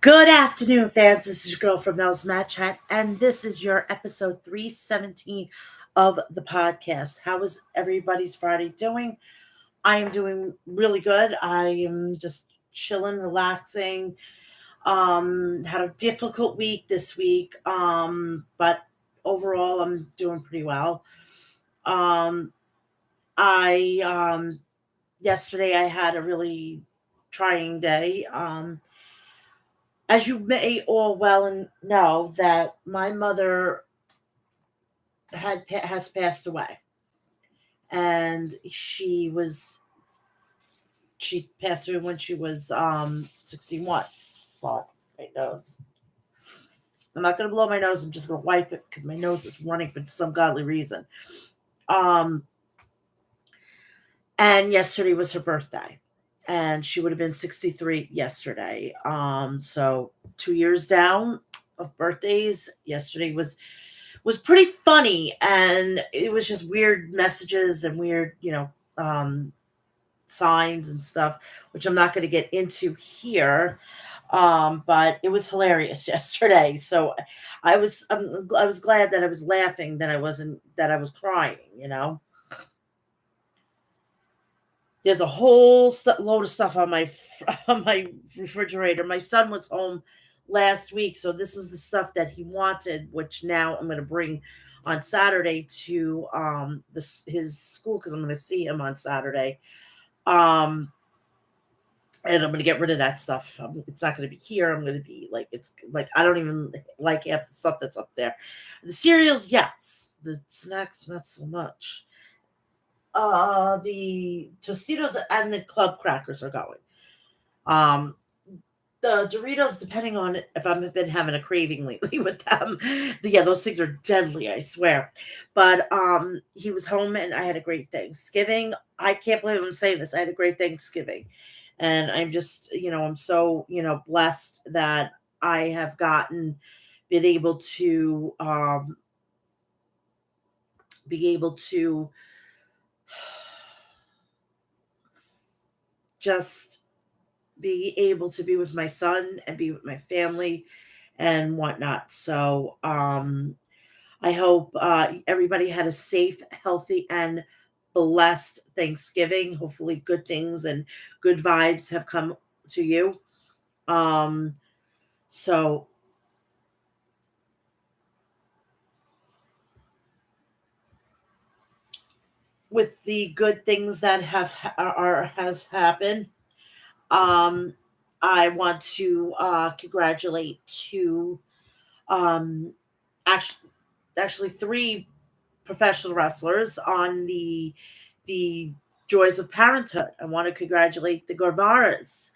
Good afternoon, fans. This is your girl from Mel's Mat Chat, and this is your episode 317 of the podcast. How is everybody's Friday doing? I am doing really good. I am just chilling, relaxing. Had a difficult week this week, but overall, I'm doing pretty well. Um, I Yesterday I had a really trying day. As you may all well and know, that my mother has passed away, and she passed away when she was 61. Well, my nose. I'm not gonna blow my nose. I'm just gonna wipe it because my nose is running for some godly reason. Um, and yesterday was her birthday, and she would have been 63 yesterday. So 2 years down of birthdays. Yesterday was pretty funny, and it was just weird messages and weird, signs and stuff, which I'm not going to get into here. But it was hilarious yesterday. So I was glad that I was laughing, that I was crying. There's a whole load of stuff on on my refrigerator. My son was home last week, so this is the stuff that he wanted, which now I'm going to bring on Saturday to his school, because I'm going to see him on Saturday. Um, and I'm going to get rid of that stuff. It's not going to be here. I'm going to be like, it's like I don't even like half the stuff that's up there. The cereals, yes. The snacks, not so much. The Tostitos and the club crackers are going. Um, the Doritos, depending on if I've been having a craving lately with them. Yeah, those things are deadly, I swear. But he was home and I had a great Thanksgiving. I can't believe I'm saying this. I had a great Thanksgiving. And I'm just, I'm so, blessed that I have been able to be able to just be able to be with my son and be with my family and whatnot. So I hope everybody had a safe, healthy, and blessed Thanksgiving. Hopefully, good things and good vibes have come to you. Um, so with the good things that has happened, um, I want to congratulate two um, actually three professional wrestlers on the joys of parenthood. I want to congratulate the Guevaras,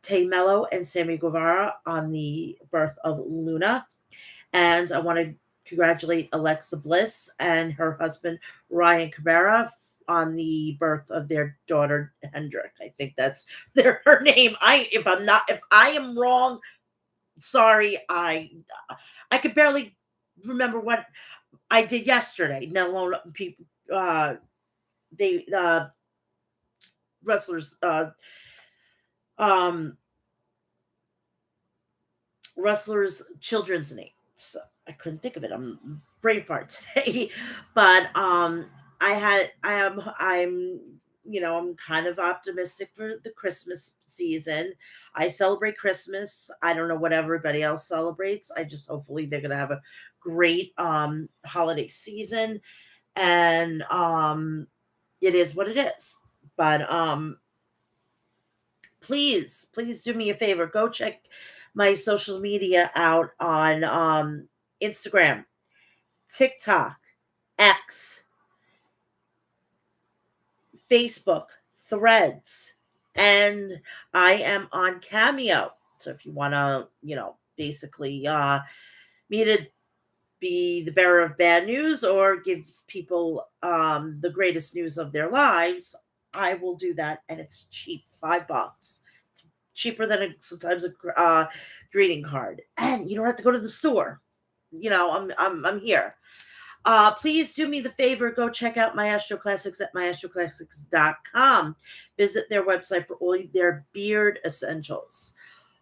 Tay Mello and Sammy Guevara, on the birth of Luna, and I want to congratulate Alexa Bliss and her husband Ryan Cabrera on the birth of their daughter Hendrick. I think that's her name. If I am wrong, sorry. I could barely remember what I did yesterday. Let alone people. They wrestlers. Um, Wrestlers' children's names. I couldn't think of it. I'm brain fart today, but I'm I'm kind of optimistic for the Christmas season. I celebrate Christmas. I don't know what everybody else celebrates. I just hopefully they're gonna have a great holiday season, and it is what it is. But please do me a favor. Go check my social media out on Instagram, TikTok, X, Facebook, Threads, and I am on Cameo. So if you want to, basically me to be the bearer of bad news or give people the greatest news of their lives, I will do that, and it's cheap, $5. It's cheaper than sometimes a greeting card, and you don't have to go to the store. I'm here. Please do me the favor, go check out Maestro Classics at maestroclassics.com. Visit their website for all their beard essentials.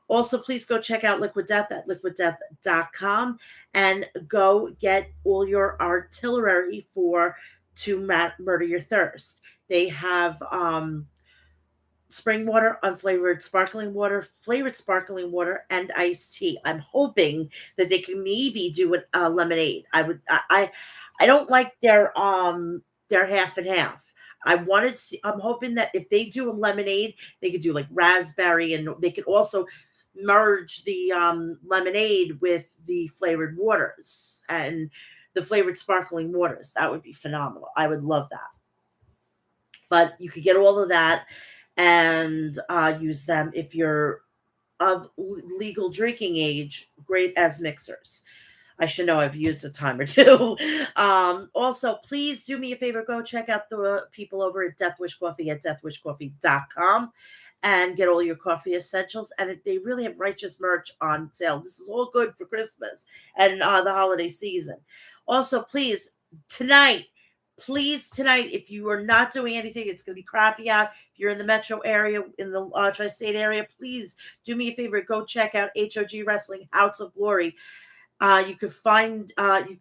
Also, please go check out Liquid Death at liquiddeath.com and go get all your artillery for murder your thirst. They have spring water, unflavored sparkling water, flavored sparkling water, and iced tea. I'm hoping that they can maybe do a lemonade. I don't like their half and half. I'm hoping that if they do a lemonade, they could do like raspberry, and they could also merge the lemonade with the flavored waters and the flavored sparkling waters. That would be phenomenal. I would love that. But you could get all of that and use them if you're of legal drinking age, great as mixers. I should know, I've used a time or two. Also, please do me a favor, go check out the people over at Death Wish Coffee at deathwishcoffee.com and get all your coffee essentials. And they really have righteous merch on sale. This is all good for Christmas and the holiday season. Also, tonight, tonight, if you are not doing anything, it's going to be crappy out. If you're in the metro area, in the tri-state area, please do me a favor, go check out HOG Wrestling House of Glory. You could find, you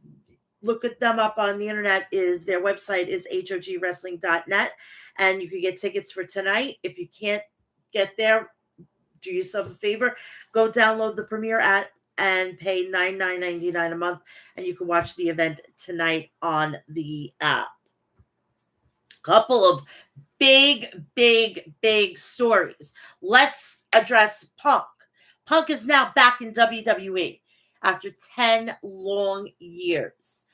look at them up on the internet. Their website is hogwrestling.net, and you can get tickets for tonight. If you can't get there, do yourself a favor, go download the Premiere app and pay $99.99 a month, and you can watch the event tonight on the app. Couple of big stories. Let's address Punk. Punk is now back in WWE after 10 long years.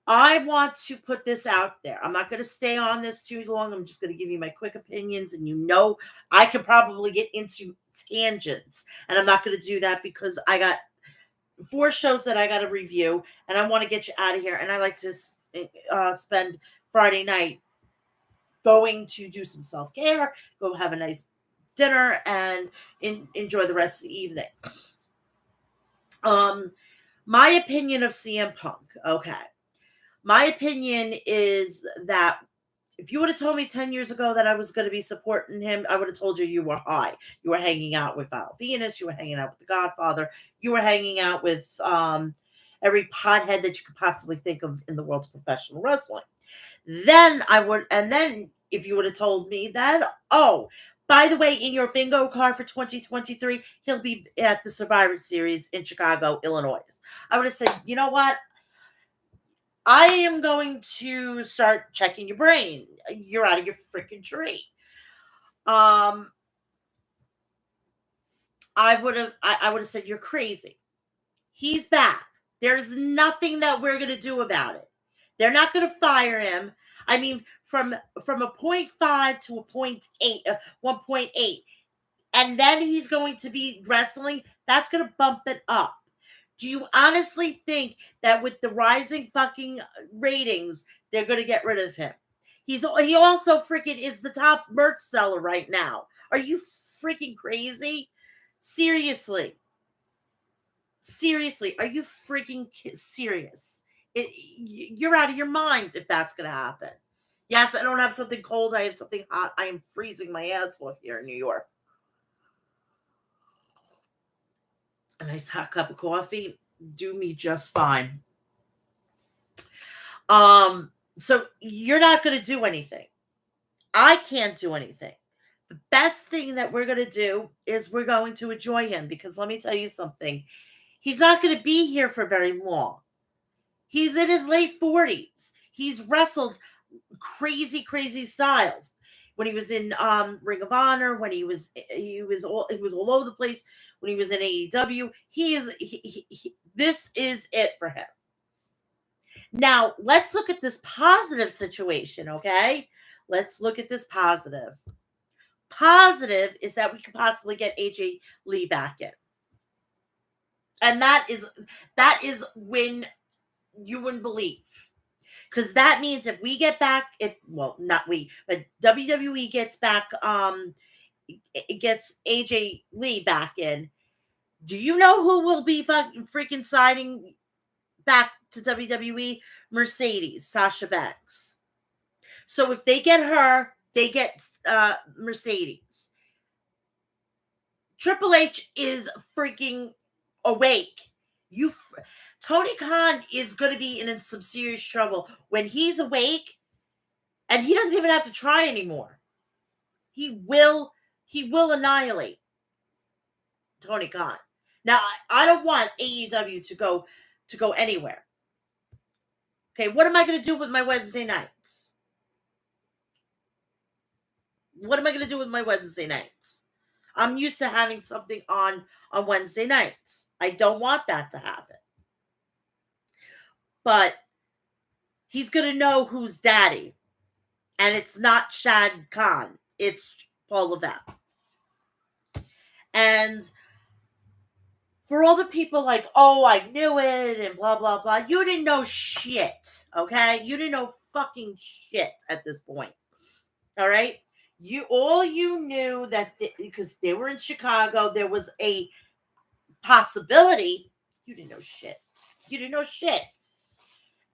I want to put this out there. I'm not going to stay on this too long. I'm just going to give you my quick opinions, and I could probably get into tangents, and I'm not going to do that because I got 4 shows that I got to review, and I want to get you out of here. And I like to spend Friday night going to do some self-care, go have a nice dinner, and enjoy the rest of the evening. My opinion of CM Punk. Okay. My opinion is that if you would have told me 10 years ago that I was going to be supporting him, I would have told you were high. You were hanging out with Val Venus. You were hanging out with the Godfather. You were hanging out with every pothead that you could possibly think of in the world of professional wrestling. Then if you would have told me that, oh, by the way, in your bingo card for 2023, he'll be at the Survivor Series in Chicago, Illinois, I would have said, you know what? I am going to start checking your brain. You're out of your freaking tree. I would have said you're crazy. He's back. There's nothing that we're going to do about it. They're not going to fire him. I mean, from a 0.5 to a 0.8, 1.8, and then he's going to be wrestling. That's going to bump it up. Do you honestly think that with the rising fucking ratings, they're going to get rid of him? He also freaking is the top merch seller right now. Are you freaking crazy? Seriously, are you freaking serious? You're out of your mind if that's going to happen. Yes, I don't have something cold. I have something hot. I am freezing my ass off here in New York. A nice hot cup of coffee do me just fine. So you're not going to do anything. I can't do anything. The best thing that we're going to do is we're going to enjoy him, because let me tell you something. He's not going to be here for very long. He's in his late 40s. He's wrestled crazy styles. When he was in Ring of Honor, when he was all over the place. When he was in AEW, this is it for him. Now let's look at this positive situation, okay? Let's look at this positive. Positive is that we could possibly get AJ Lee back in, and that is when you wouldn't believe. Because that means if we get back, not we, but WWE gets back, it gets AJ Lee back in. Do you know who will be freaking signing back to WWE? Mercedes, Sasha Banks. So if they get her, they get Mercedes. Triple H is freaking awake. Tony Khan is going to be in some serious trouble when he's awake, and he doesn't even have to try anymore. He will annihilate Tony Khan. Now, I don't want AEW to go anywhere. Okay, what am I going to do with my Wednesday nights? What am I going to do with my Wednesday nights? I'm used to having something on Wednesday nights. I don't want that to happen. But he's going to know who's daddy. And it's not Shad Khan. It's Paul Levesque. And for all the people like, oh, I knew it and blah, blah, blah, you didn't know shit, okay? You didn't know fucking shit at this point, all right? All you knew that because they were in Chicago, there was a possibility. You didn't know shit. You didn't know shit.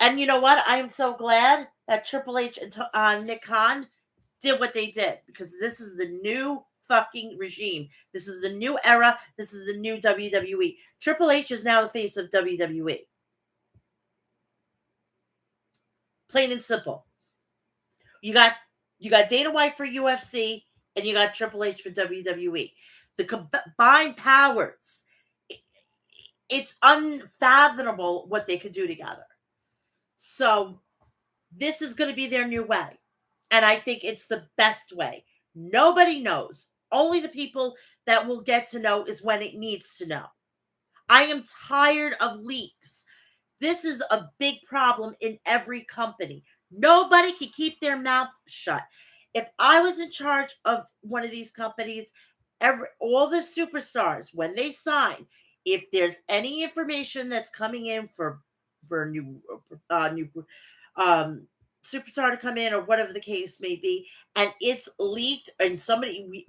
And you know what? I am so glad that Triple H and Nick Khan did what they did, because this is the new fucking regime. This is the new era. This is the new WWE. Triple H is now the face of WWE. Plain and simple. You got Dana White for UFC, and you got Triple H for WWE. The combined powers, it's unfathomable what they could do together. So this is going to be their new way. And I think it's the best way. Nobody knows. Only the people that will get to know is when it needs to know. I am tired of leaks. This is a big problem in every company. Nobody can keep their mouth shut. If I was in charge of one of these companies, all the superstars, when they sign, if there's any information that's coming in for new superstar to come in or whatever the case may be, and it's leaked, and somebody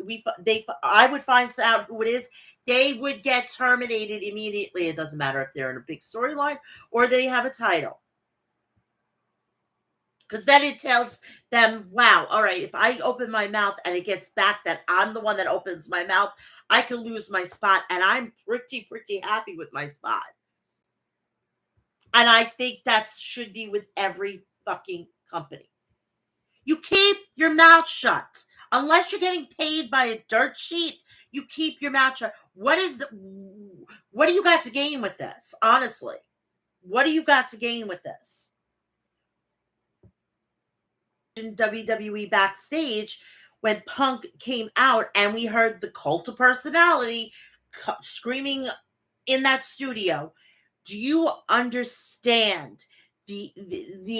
I would find out who it is, they would get terminated immediately. It doesn't matter if they're in a big storyline or they have a title. Because then it tells them, wow, all right, if I open my mouth and it gets back that I'm the one that opens my mouth, I could lose my spot. And I'm pretty happy with my spot. And I think that should be with every fucking company. You keep your mouth shut. Unless you're getting paid by a dirt sheet, you keep your mouth shut. What do you got to gain with this? Honestly, what do you got to gain with this? In WWE backstage, when Punk came out and we heard the Cult of Personality screaming in that studio, do you understand the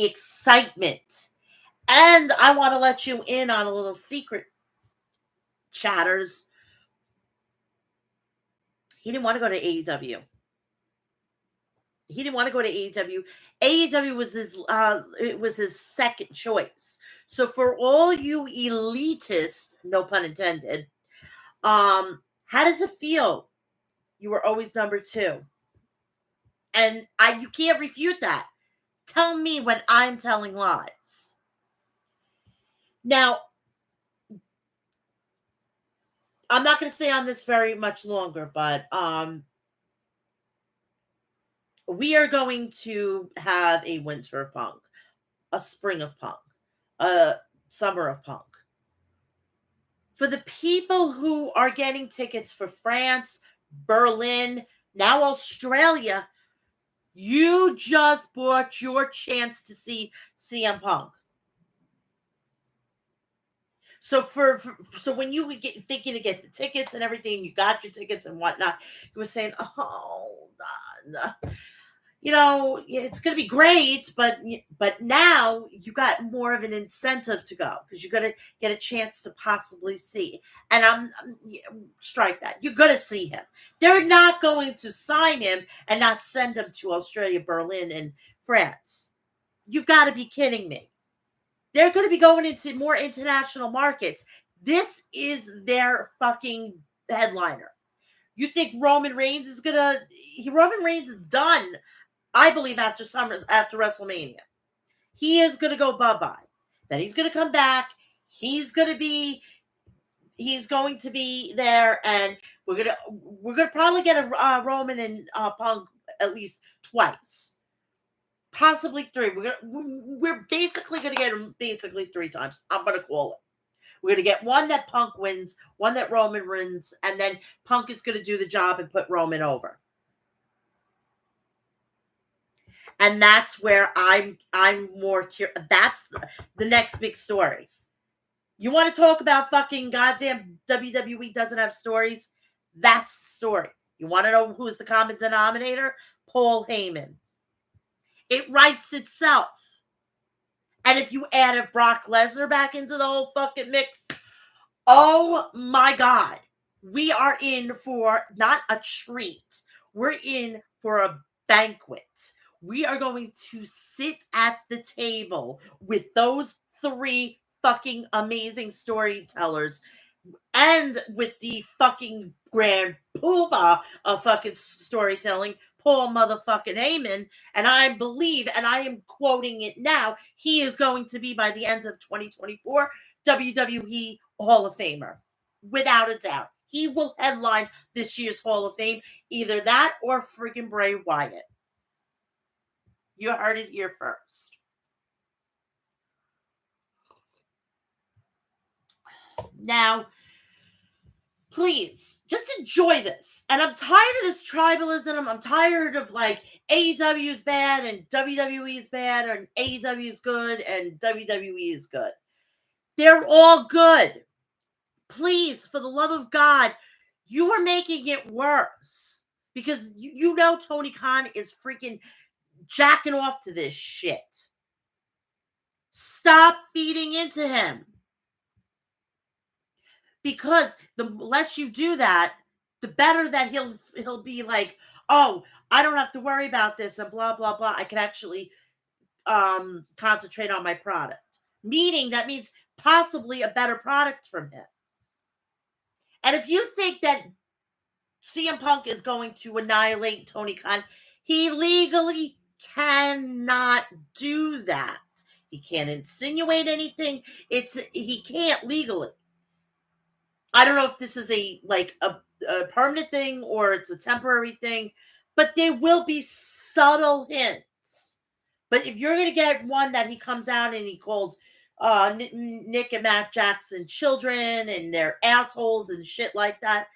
excitement? And I want to let you in on a little secret, chatters. He didn't want to go to AEW. He didn't want to go to AEW. AEW was his second choice. So for all you elitists, no pun intended, how does it feel? You were always number 2. And you can't refute that. Tell me when I'm telling lies. Now, I'm not going to stay on this very much longer, but we are going to have a winter of Punk, a spring of Punk, a summer of Punk. For the people who are getting tickets for France, Berlin, now Australia, you just bought your chance to see CM Punk. So so when you were thinking to get the tickets and everything, you got your tickets and whatnot, you were saying, oh, it's going to be great, but now you got more of an incentive to go because you're going to get a chance to possibly see. And I'm strike that. You're going to see him. They're not going to sign him and not send him to Australia, Berlin, and France. You've got to be kidding me. They're going to be going into more international markets. This is their fucking headliner. You think Roman Reigns is Roman Reigns is done, I believe, after WrestleMania. He is going to go bye-bye. Then he's going to come back. He's going to be He's going to be there, and we're gonna probably get a Roman and Punk at least twice, possibly three. We're basically gonna get him basically three times. I'm gonna call it. We're gonna get one that Punk wins, one that Roman wins, and then Punk is gonna do the job and put Roman over. And that's where I'm more curious. That's the next big story. You want to talk about fucking goddamn WWE doesn't have stories? That's the story. You want to know who's the common denominator? Paul Heyman. It writes itself. And if you added Brock Lesnar back into the whole fucking mix, oh my God. We are in for not a treat. We're in for a banquet. We are going to sit at the table with those three fucking amazing storytellers and with the fucking grand poobah of fucking storytelling, Paul motherfucking Heyman. And I believe, and I am quoting it now, he is going to be by the end of 2024 WWE Hall of Famer, without a doubt. He will headline this year's Hall of Fame, either that or friggin' Bray Wyatt. You heard it here first. Now, please just enjoy this. And I'm tired of this tribalism. I'm tired of like AEW is bad and WWE is bad, and AEW is good and WWE is good. They're all good. Please, for the love of God, you are making it worse because you know Tony Khan is freaking jacking off to this shit. Stop feeding into him. Because the less you do that, the better that he'll be like, oh, I don't have to worry about this and blah blah blah. I can actually concentrate on my product. Meaning that means possibly a better product from him. And if you think that CM Punk is going to annihilate Tony Khan, he legally cannot do that. He can't insinuate anything. He can't legally. I don't know if this is a permanent thing or it's a temporary thing, but there will be subtle hints. But if you're going to get one that he comes out and he calls Nick and Matt Jackson children and they're assholes and shit like that,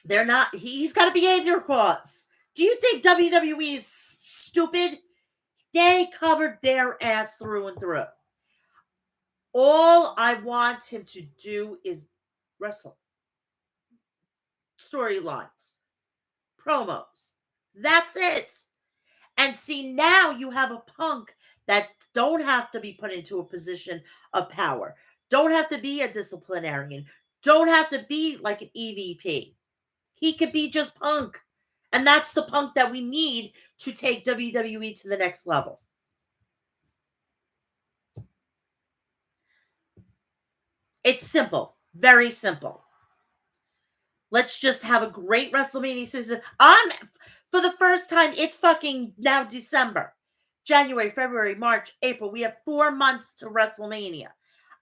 they're not. He's got a behavior clause. Do you think WWE is stupid? They covered their ass through and through. All I want him to do is wrestle. Storylines, promos. That's it. And see, now you have a Punk that don't have to be put into a position of power, don't have to be a disciplinarian, don't have to be like an EVP. He could be just Punk. And that's the Punk that we need to take WWE to the next level. It's simple, very simple. Let's just have a great WrestleMania season. For the first time, it's fucking now December. January, February, March, April. We have 4 months to WrestleMania.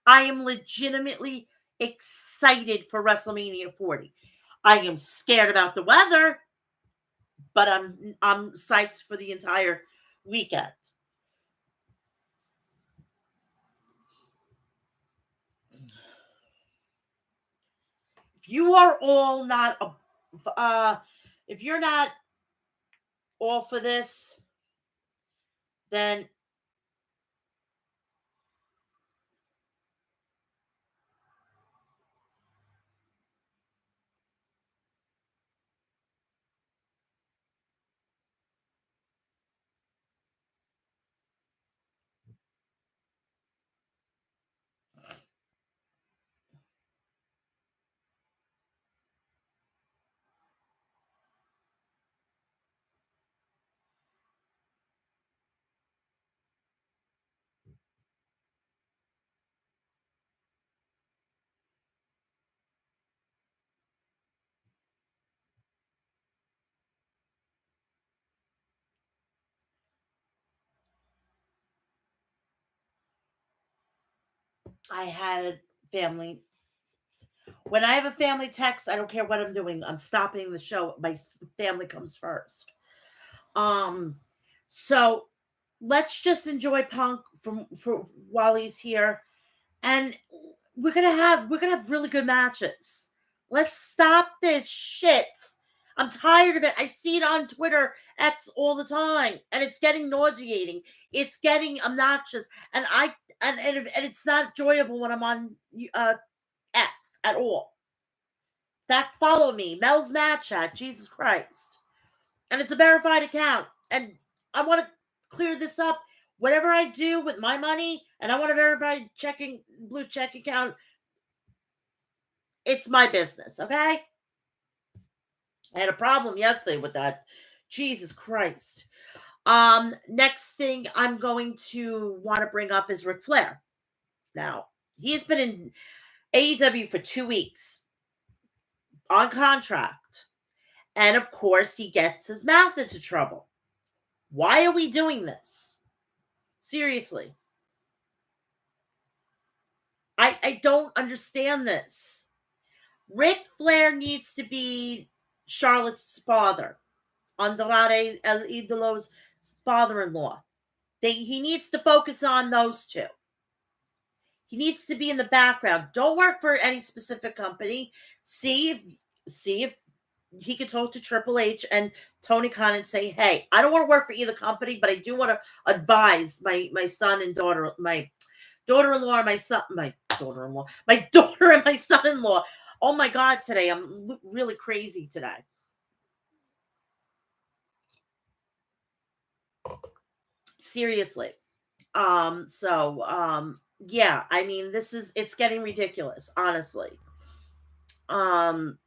I am legitimately excited for WrestleMania 40. I am scared about the weather, but I'm psyched for the entire weekend. If you are all not if you're not all for this, then I had family When I have a family text, I don't care what I'm doing. I'm stopping the show. My family comes first. Um, so let's just enjoy Punk from for while he's here, and we're gonna have really good matches. Let's stop this shit. I'm tired of it. I see it on Twitter X all the time, and it's getting nauseating. It's getting obnoxious, and and it's not enjoyable when I'm on X at all. In fact, follow me, Mel's Mat Chat. Jesus Christ, and it's a verified account, and I want to clear this up. Whatever I do with my money, and I want a verified checking blue check account, it's my business, okay? I had a problem yesterday with that. Jesus Christ. Next thing I'm going to want to bring up is Ric Flair. Now, he's been in AEW for 2 weeks on contract. And of course, he gets his mouth into trouble. Why are we doing this? Seriously. I don't understand this. Ric Flair needs to be Charlotte's father, Andrade El Idolo's father-in-law. He needs to focus on those two. He needs to be in the background. Don't work for any specific company. See if he could talk to Triple H and Tony Khan and say, "Hey, I don't want to work for either company, but I do want to advise my son and daughter, my daughter-in-law, and my daughter-in-law, my daughter and my son-in-law." Oh my God, today I'm really crazy today. Seriously. Yeah, I mean, it's getting ridiculous, honestly. Um,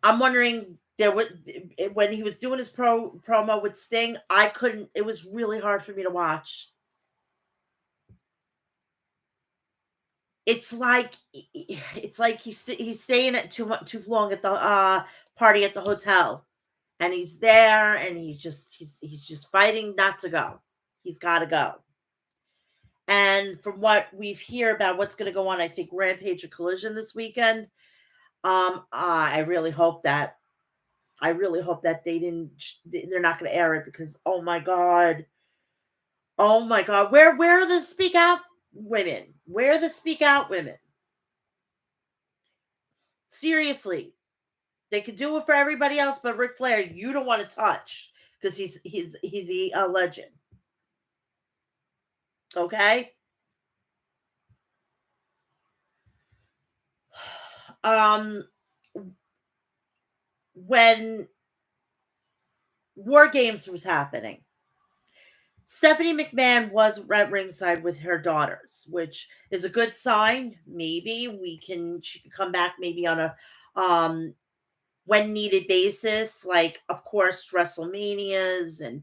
I'm wondering there was when he was doing his promo with Sting, I couldn't. It was really hard for me to watch. It's like he's staying at too long at the party at the hotel, and he's there, and he's just fighting not to go. He's got to go. And from what we've hear about what's going to go on, I think Rampage or Collision this weekend. I really hope that they didn't. They're not going to air it because oh my god, where are the speak out women? Where are the speak out women? Seriously, they could do it for everybody else, but Ric Flair, you don't want to touch because he's a legend. Okay. Um, when War Games was happening, Stephanie McMahon was at ringside with her daughters, which is a good sign. Maybe she could come back maybe on a um when needed basis, like of course WrestleManias and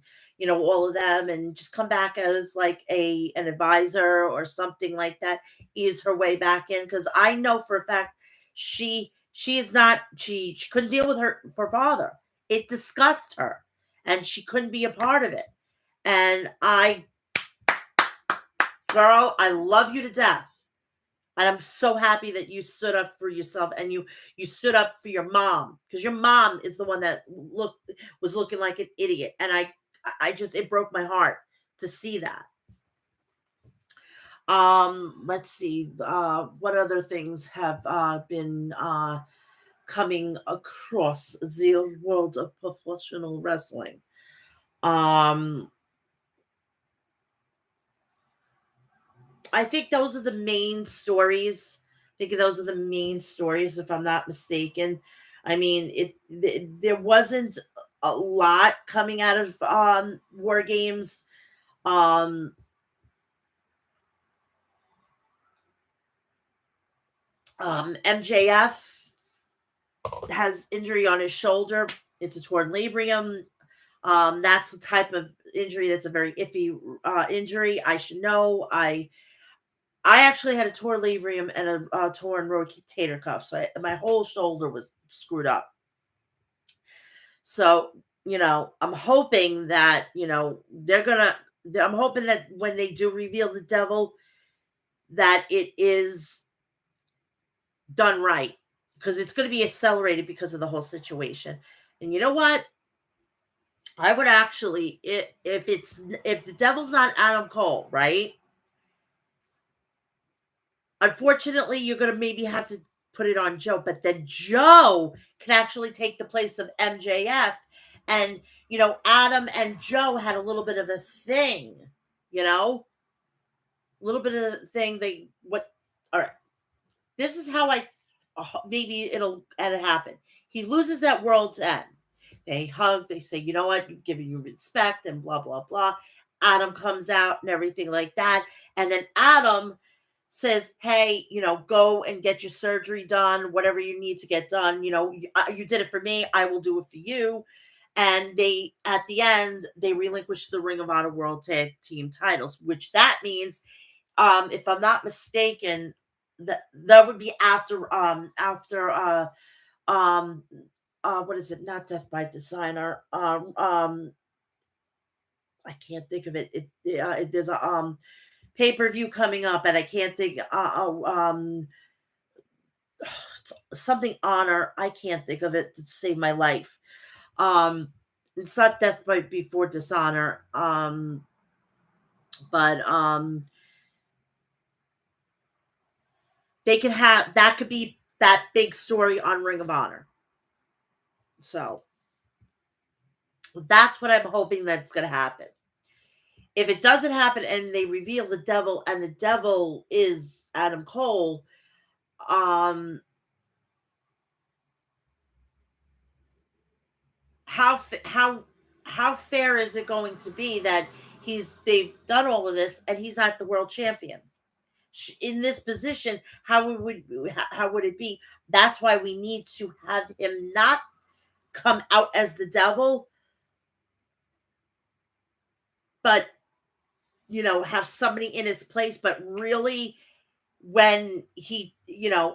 all of them, and just come back as like an advisor or something like that. Ease her way back in, because I know for a fact she is not she couldn't deal with her father. It disgusted her, and she couldn't be a part of it. And girl, I love you to death. And I'm so happy that you stood up for yourself, and you stood up for your mom, because your mom is the one that was looking like an idiot. And I just, it broke my heart to see that. Let's see what other things have been coming across the world of professional wrestling. Um I think those are the main stories. I think those are the main stories, if I'm not mistaken. I mean, there wasn't a lot coming out of War Games. Um, MJF has injury on his shoulder. It's a torn labrum. That's the type of injury that's a very iffy injury. I should know. I actually had a torn labrum and a torn rotator cuff, so my whole shoulder was screwed up. So, I'm hoping that, I'm hoping that when they do reveal the devil, that it is done right, because it's going to be accelerated because of the whole situation. And you know what? I would actually, if the devil's not Adam Cole, right? Unfortunately, you're going to maybe have to put it on Joe, but then Joe can actually take the place of MJF. And, Adam and Joe had a little bit of a thing, you know, a little bit of a thing. All right, this is how maybe it'll happen. He loses at World's End. They hug, they say, you know what, I'm giving you respect, and blah, blah, blah. Adam comes out and everything like that. And then Adam says, hey, go and get your surgery done, whatever you need to get done. You did it for me, I will do it for you. And at the end, they relinquish the Ring of Honor World Tag Team titles, which that means, if I'm not mistaken, that would be um what is it? Not Death by Designer. I can't think of it. There's a pay-per-view coming up, and I can't think. Something honor. I can't think of it to save my life. Um, it's not Death by Before Dishonor. But they can have that, could be that big story on Ring of Honor. So that's what I'm hoping that's going to happen. If it doesn't happen and they reveal the devil, and the devil is Adam Cole, um, how fair is it going to be that they've done all of this and he's not the world champion in this position? How would it be? That's why we need to have him not come out as the devil, but have somebody in his place. But really, when he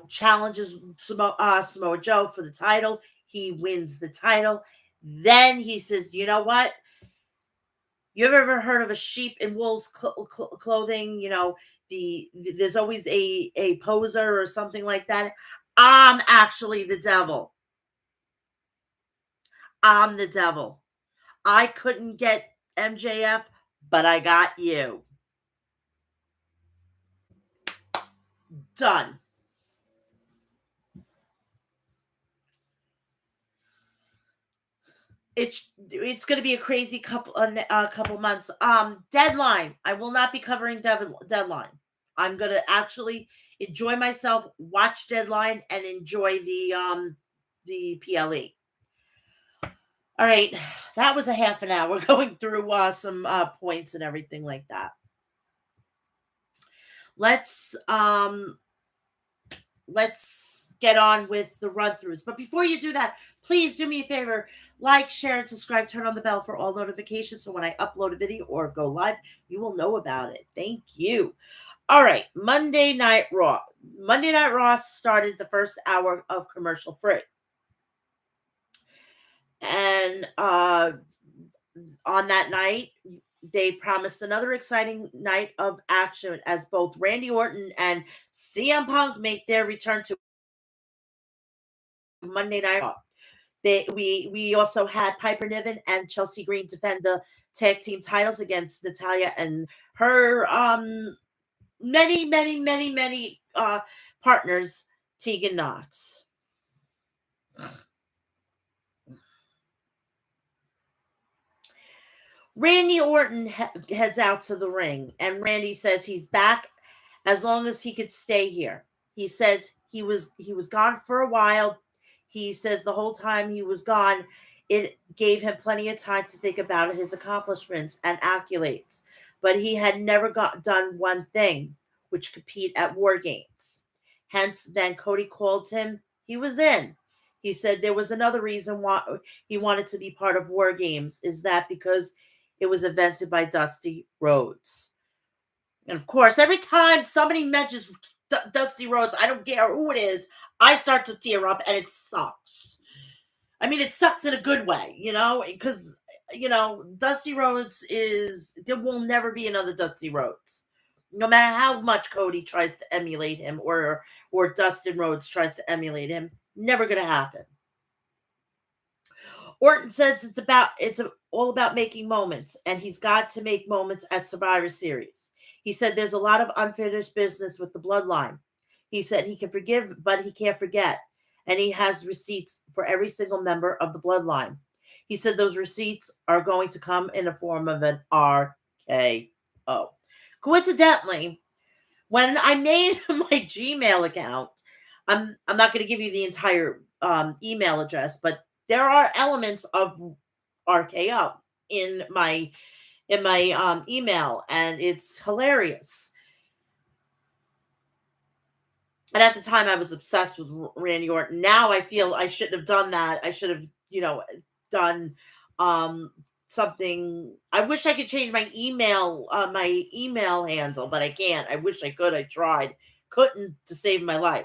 challenges Samoa Joe for the title, he wins the title. Then he says, you know what? You ever heard of a sheep in wolves clothing? There's always a poser or something like that. I'm actually the devil. I'm the devil. I couldn't get MJF, but I got you. Done. It's going to be a crazy couple months. Deadline. I will not be covering Deadline. I'm going to actually enjoy myself, watch Deadline, and enjoy the PLE. All right, that was a half an hour going through some points and everything like that. Let's get on with the run throughs. But before you do that, please do me a favor. Like, share, and subscribe. Turn on the bell for all notifications, so when I upload a video or go live, you will know about it. Thank you. All right, Monday Night Raw. Monday Night Raw started the first hour of commercial free. And on that night, they promised another exciting night of action as both Randy Orton and CM Punk make their return to Monday Night Raw. We also had Piper Niven and Chelsea Green defend the tag team titles against Natalya and her many partners, Tegan Knox. Randy Orton heads out to the ring, and Randy says he's back as long as he could stay here. He says he was gone for a while. He says the whole time he was gone, it gave him plenty of time to think about his accomplishments and accolades. But he had never done one thing, which compete at War Games. Hence, then Cody called him. He was in. He said there was another reason why he wanted to be part of War Games, is that because it was invented by Dusty Rhodes. And of course, every time somebody mentions Dusty Rhodes, I don't care who it is, I start to tear up, and it sucks. I mean, it sucks in a good way, because, Dusty Rhodes there will never be another Dusty Rhodes. No matter how much Cody tries to emulate him, or Dustin Rhodes tries to emulate him, never gonna happen. Orton says all about making moments, and he's got to make moments at Survivor Series. He said there's a lot of unfinished business with the bloodline. He said he can forgive, but he can't forget, and he has receipts for every single member of the bloodline. He said those receipts are going to come in the form of an RKO. Coincidentally, when I made my Gmail account, I'm not going to give you the entire email address, but there are elements of RKO in my email, and it's hilarious. And at the time, I was obsessed with Randy Orton. Now I feel I shouldn't have done that. I should have, done um something. I wish I could change my email handle, but I can't. I wish I could. I tried, couldn't, to save my life.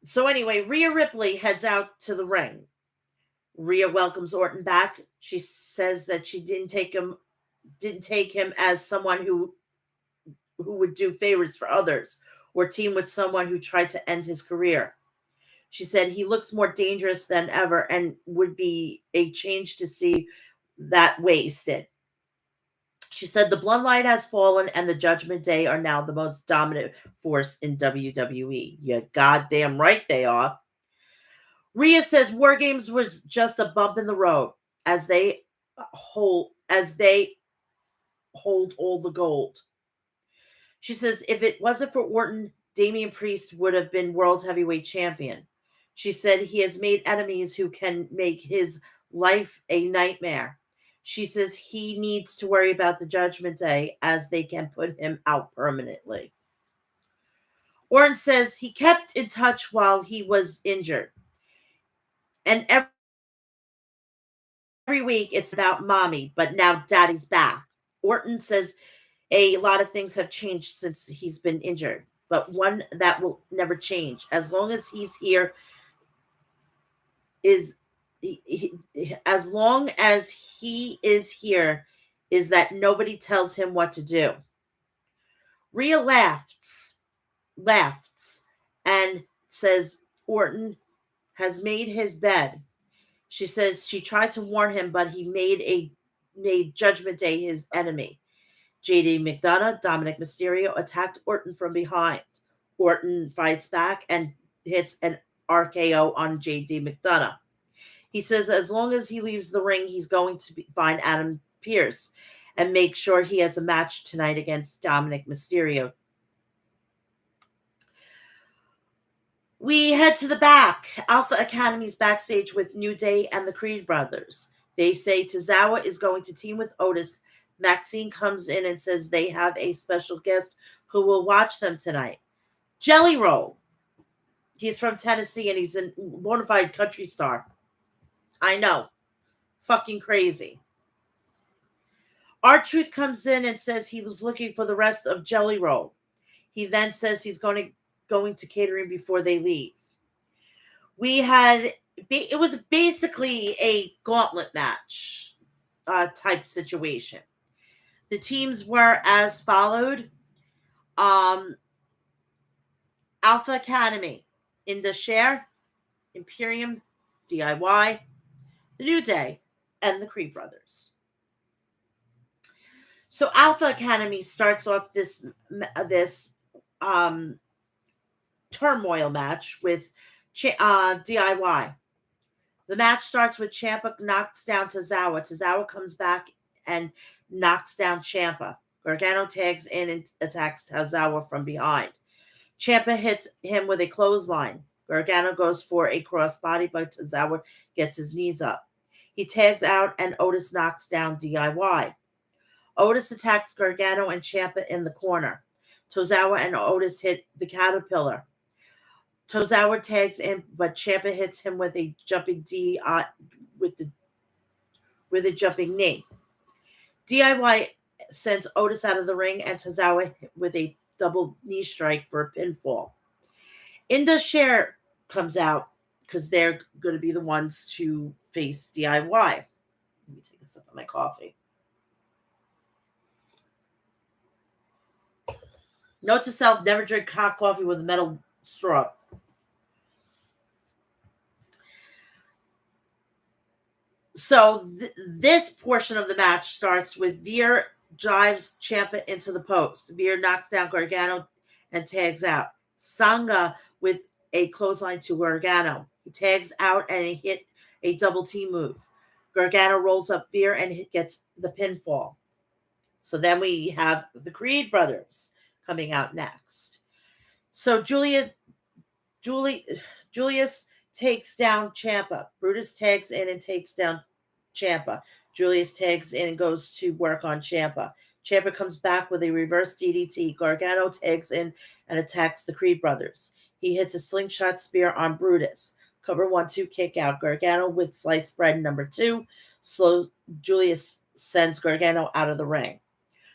So anyway, Rhea Ripley heads out to the ring. Rhea welcomes Orton back. She says that she didn't take him as someone who would do favors for others or team with someone who tried to end his career. She said he looks more dangerous than ever and would be a change to see that wasted. She said the bloodline has fallen and the Judgment Day are now the most dominant force in WWE. You goddamn right they are. Rhea says War Games was just a bump in the road as they hold all the gold. She says if it wasn't for Orton, Damian Priest would have been world heavyweight champion. She said he has made enemies who can make his life a nightmare. She says he needs to worry about the Judgment Day as they can put him out permanently. Orton says he kept in touch while he was injured. And every week it's about mommy, but now daddy's back. Orton says a lot of things have changed since he's been injured, but one that will never change. As long as he's here, is as long as he is here, is that nobody tells him what to do. Rhea laughs, and says Orton has made his bed. She says she tried to warn him, but he made Judgment Day his enemy. JD McDonough, Dominic Mysterio, attacked Orton from behind. Orton fights back and hits an RKO on JD McDonough. He says as long as he leaves the ring, he's going to find Adam Pearce and make sure he has a match tonight against Dominic Mysterio. We head to the back. Alpha Academy's backstage with New Day and the Creed brothers. They say Tozawa is going to team with Otis. Maxine comes in and says they have a special guest who will watch them tonight. Jelly Roll. He's from Tennessee and he's a bona fide country star. I know. Fucking crazy. R-Truth comes in and says he was looking for the rest of Jelly Roll. He then says he's going to catering before they leave. It was basically a gauntlet match type situation. The teams were as followed. Alpha Academy, Indus Sher, Imperium, DIY, The New Day, and the Creed brothers. So Alpha Academy starts off this turmoil match with DIY. The match starts with Ciampa knocks down Tozawa. Tozawa comes back and knocks down Ciampa. Gargano tags in and attacks Tozawa from behind. Ciampa hits him with a clothesline. Gargano goes for a crossbody, but Tozawa gets his knees up. He tags out and Otis knocks down DIY. Otis attacks Gargano and Ciampa in the corner. Tozawa and Otis hit the Caterpillar. Tozawa tags in, but Ciampa hits him with a jumping with a jumping knee. DIY sends Otis out of the ring and Tozawa with a double knee strike for a pinfall. Indus Sher comes out because they're going to be the ones to face DIY. Let me take a sip of my coffee. Note to self: never drink hot coffee with a metal straw. So this portion of the match starts with Veer drives Ciampa into the post. Veer knocks down Gargano and tags out. Sanga with a clothesline to Gargano. He tags out and he hit a double T move. Gargano rolls up Veer and gets the pinfall. So then we have the Creed brothers coming out next. So Julius takes down Ciampa. Brutus tags in and takes down Ciampa. Julius tags in and goes to work on Ciampa. Ciampa comes back with a reverse DDT. Gargano tags in and attacks the Creed brothers. He hits a slingshot spear on Brutus. Cover 1-2 kick out. Gargano with sliced bread number 2. Slow Julius sends Gargano out of the ring.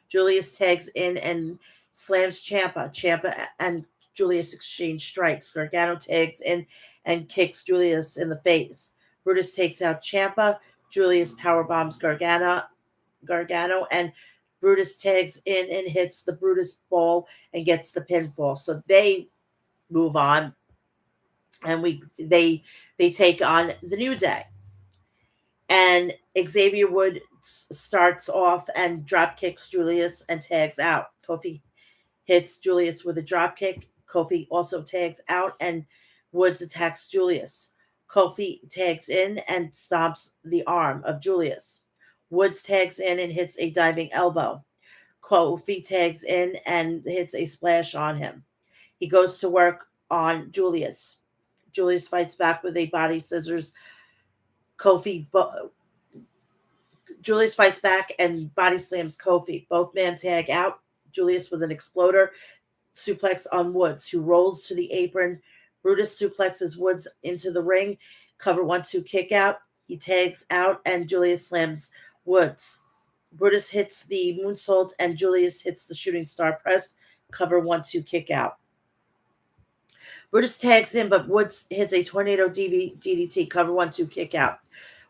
Julius tags in and slams Ciampa. Ciampa and Julius exchange strikes. Gargano tags in and kicks Julius in the face. Brutus takes out Ciampa. Julius powerbombs Gargano, and Brutus tags in and hits the Brutus ball and gets the pinfall. So they move on, and they take on the New Day. And Xavier Woods starts off and drop kicks Julius and tags out. Kofi hits Julius with a drop kick. Kofi also tags out, and Woods attacks Julius. Kofi tags in and stomps the arm of Julius. Woods tags in and hits a diving elbow. Kofi tags in and hits a splash on him. He goes to work on Julius. Julius fights back with a body scissors. Julius fights back and body slams Kofi. Both men tag out. Julius with an exploder suplex on Woods, who rolls to the apron. Brutus suplexes Woods into the ring. Cover 1-2 kick out. He tags out and Julius slams Woods. Brutus hits the moonsault and Julius hits the shooting star press. Cover 1-2 kick out. Brutus tags in, but Woods hits a tornado DDT. Cover 1-2 kick out.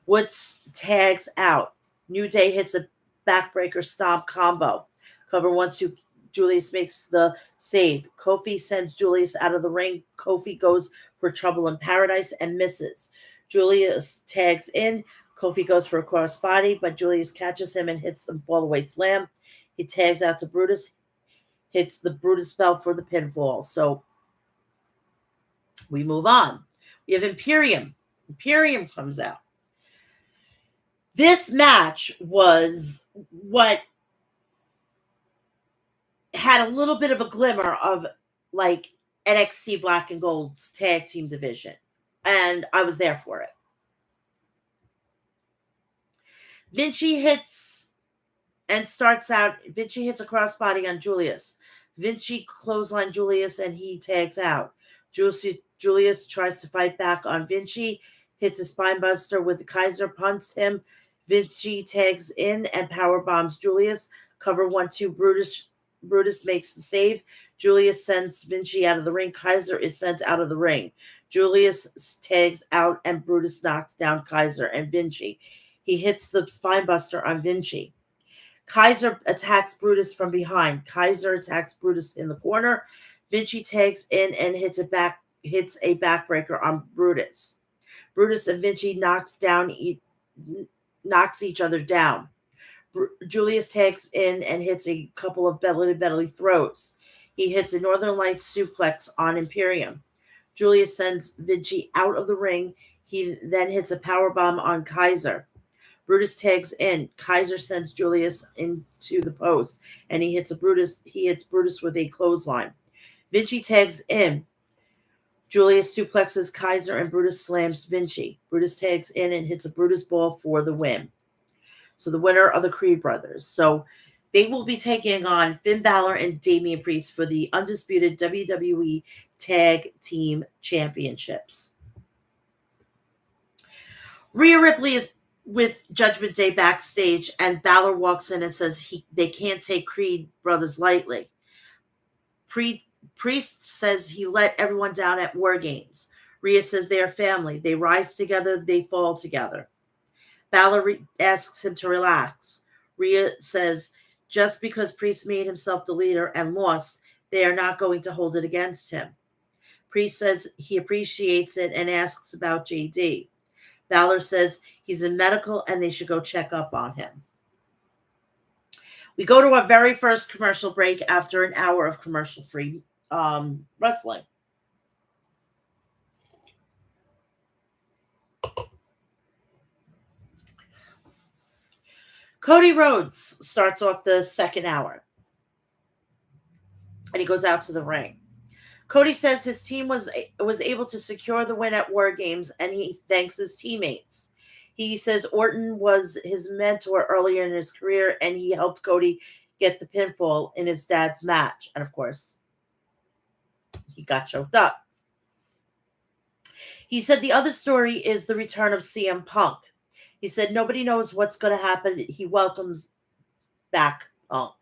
Woods tags out. New Day hits a backbreaker stomp combo. Cover 1-2. Julius makes the save. Kofi sends Julius out of the ring. Kofi goes for trouble in paradise and misses. Julius tags in. Kofi goes for a crossbody, but Julius catches him and hits some fallaway slam. He tags out to Brutus, hits the Brutus bell for the pinfall. So we move on. We have Imperium. Imperium comes out. This match was what had a little bit of a glimmer of like NXT Black and Gold's tag team division. And I was there for it. Vinci hits and starts out. Vinci hits a crossbody on Julius. Vinci clothesline Julius and he tags out. Julius tries to fight back on Vinci, hits a spinebuster with the Kaiser, punts him. Vinci tags in and power bombs Julius. Cover 1-2. Brutus makes the save. Julius sends Vinci out of the ring. Kaiser is sent out of the ring. Julius tags out and Brutus knocks down Kaiser and Vinci. He hits the spinebuster on Vinci. Kaiser attacks Brutus from behind. Kaiser attacks Brutus in the corner. Vinci tags in and hits a backbreaker on Brutus. Brutus and Vinci knocks each other down. Julius tags in and hits a couple of belly-to-belly throws. He hits a Northern Lights suplex on Imperium. Julius sends Vinci out of the ring. He then hits a powerbomb on Kaiser. Brutus tags in. Kaiser sends Julius into the post, and he hits Brutus with a clothesline. Vinci tags in. Julius suplexes Kaiser, and Brutus slams Vinci. Brutus tags in and hits a Brutus ball for the win. So the winner are the Creed brothers. So they will be taking on Finn Balor and Damian Priest for the undisputed WWE Tag Team Championships. Rhea Ripley is with Judgment Day backstage, and Balor walks in and says they can't take Creed brothers lightly. Priest says he let everyone down at War Games. Rhea says they are family. They rise together, they fall together. Balor asks him to relax. Rhea says just because Priest made himself the leader and lost, They are not going to hold it against him. Priest says he appreciates it and asks about JD. Valor says he's in medical and they should go check up on him. We go to our very first commercial break after an hour of commercial free wrestling. Cody Rhodes starts off the second hour and he goes out to the ring. Cody says his team was able to secure the win at War Games, and he thanks his teammates. He says Orton was his mentor earlier in his career, and he helped Cody get the pinfall in his dad's match. And of course, he got choked up. He said the other story is the return of CM Punk. He said nobody knows what's going to happen. He welcomes back Punk.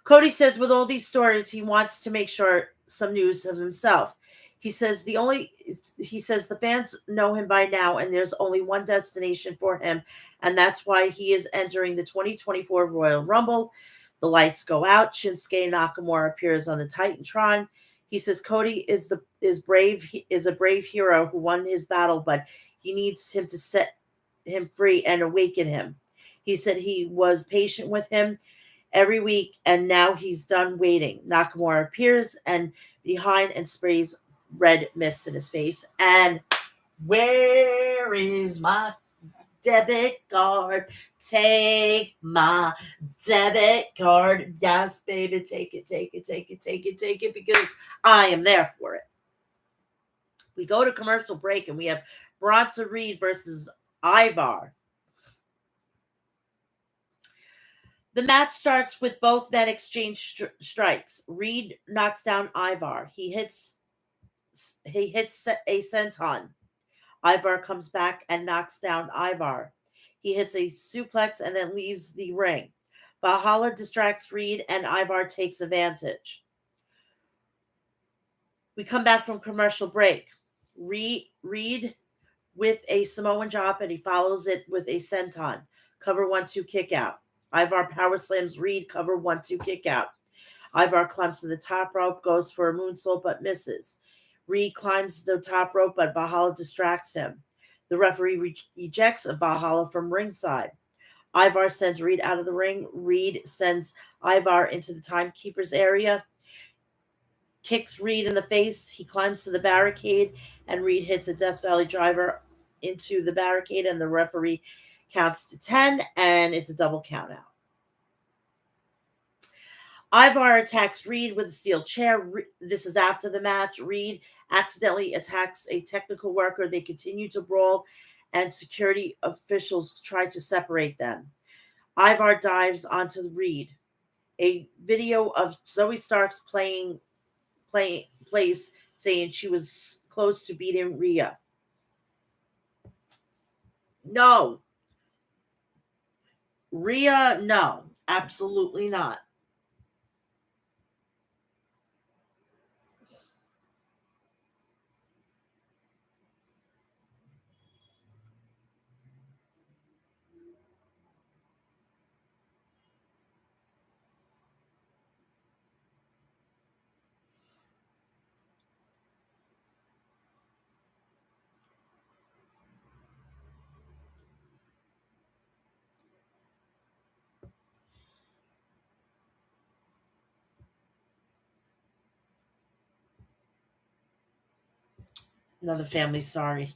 Cody says with all these stories, he wants to make sure some news of himself. He says the fans know him by now, and there's only one destination for him, and that's why he is entering the 2024 Royal Rumble. The lights go out. Shinsuke Nakamura appears on the Titantron. He says Cody is a brave hero who won his battle, but he needs him to set him free and awaken him. He said he was patient with him every week, and now he's done waiting. Nakamura appears and behind and sprays red mist in his face. And where is my debit card? Take my debit card. Yes, baby, take it, take it, take it, take it, take it, because I am there for it. We go to commercial break and we have Bronson Reed versus Ivar. The match starts with both men exchange strikes. Reed knocks down Ivar. He hits a senton. Ivar comes back and knocks down Ivar. He hits a suplex and then leaves the ring. Valhalla distracts Reed and Ivar takes advantage. We come back from commercial break. Reed with a Samoan drop and he follows it with a senton. Cover 1-2 kick out. Ivar power slams Reed, cover 1-2 kick out. Ivar climbs to the top rope, goes for a moonsault but misses. Reed climbs the top rope, but Valhalla distracts him. The referee ejects Valhalla from ringside. Ivar sends Reed out of the ring. Reed sends Ivar into the timekeeper's area, kicks Reed in the face. He climbs to the barricade, and Reed hits a Death Valley driver into the barricade, and the referee counts to 10, and it's a double count out. Ivar attacks Reed with a steel chair. This is after the match. Reed accidentally attacks a technical worker. They continue to brawl, and security officials try to separate them. Ivar dives onto Reed. A video of Zoe Starks plays, saying she was close to beating Rhea. No. Rhea, no. Absolutely not. Another family, sorry.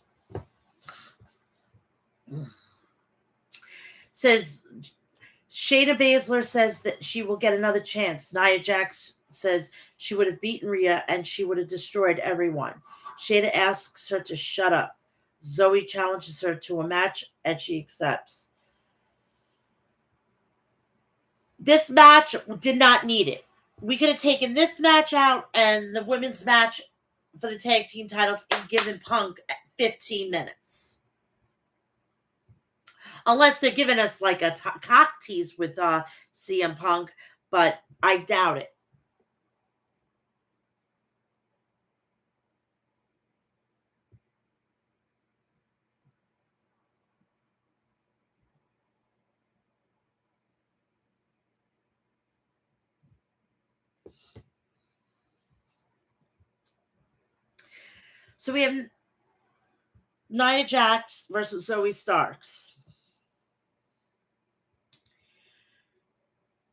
Says Shayna Baszler says that she will get another chance. Nia Jax says she would have beaten Rhea and she would have destroyed everyone. Shayna asks her to shut up. Zoe challenges her to a match and she accepts. This match did not need it. We could have taken this match out and the women's match for the tag team titles and given Punk 15 minutes. Unless they're giving us like a cock tease with CM Punk, but I doubt it. So we have Nia Jax versus Zoe Starks.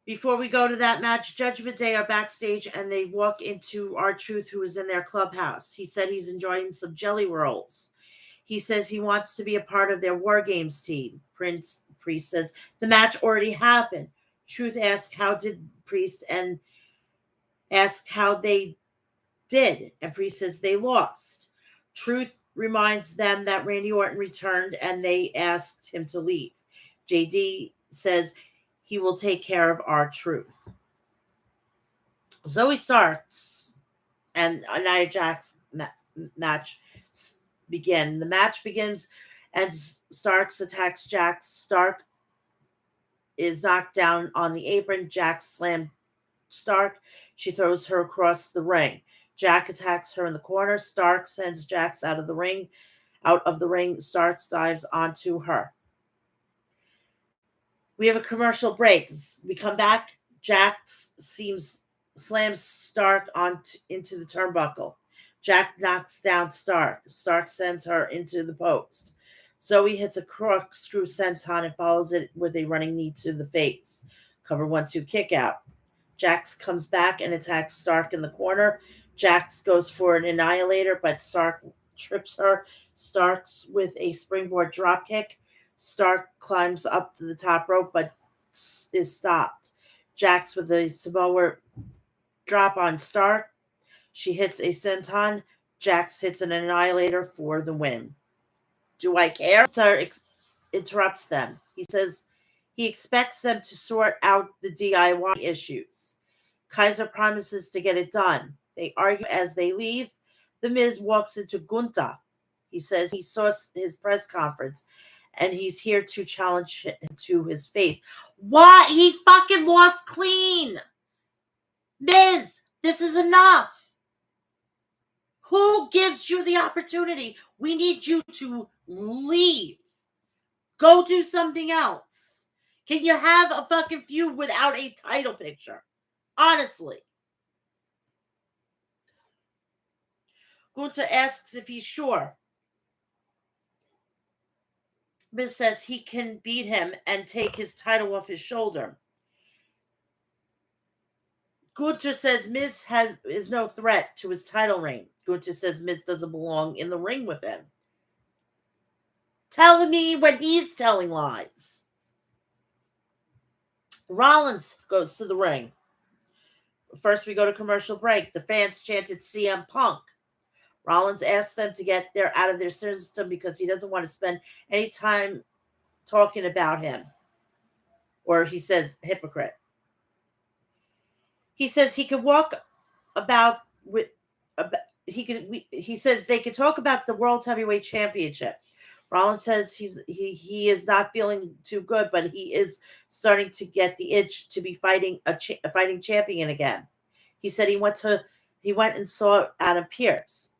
Before we go to that match, Judgment Day are backstage and they walk into R-Truth, who is in their clubhouse. He said he's enjoying some jelly rolls. He says he wants to be a part of their War Games team. Priest says the match already happened. Truth asks how did Priest and asks how they did, and Priest says they lost. Truth reminds them that Randy Orton returned and they asked him to leave. JD says he will take care of R-Truth. Zoe Starks and Nia Jax match begin. The match begins and Starks attacks Jax. Stark is knocked down on the apron. Jax slammed Stark. She throws her across the ring. Jack attacks her in the corner. Stark sends Jax out of the ring. Starks dives onto her. We have a commercial break. We come back. Jax slams Stark into the turnbuckle. Jack knocks down Stark. Stark sends her into the post. Zoe hits a corkscrew senton and follows it with a running knee to the face. Cover 1-2 kick out. Jax comes back and attacks Stark in the corner. Jax goes for an annihilator, but Stark trips her. Stark with a springboard dropkick. Stark climbs up to the top rope, but is stopped. Jax with a Samoa drop on Stark. She hits a senton. Jax hits an annihilator for the win. Do I care? Interrupts them. He says he expects them to sort out the DIY issues. Kaiser promises to get it done. They argue as they leave. The Miz walks into Gunther. He says he saw his press conference and he's here to challenge him to his face. Why? He fucking lost clean. Miz, this is enough. Who gives you the opportunity? We need you to leave. Go do something else. Can you have a fucking feud without a title picture? Honestly. Gunther asks if he's sure. Miz says he can beat him and take his title off his shoulder. Gunther says Miz is no threat to his title reign. Gunther says Miz doesn't belong in the ring with him. Telling me when he's telling lies. Rollins goes to the ring. First, we go to commercial break. The fans chanted CM Punk. Rollins asks them to get out of their system because he doesn't want to spend any time talking about him. Or he says hypocrite. He says he could walk about with he says they could talk about the World Heavyweight Championship. Rollins says he is not feeling too good, but he is starting to get the itch to be fighting a fighting champion again. He said he went and saw Adam Pearce.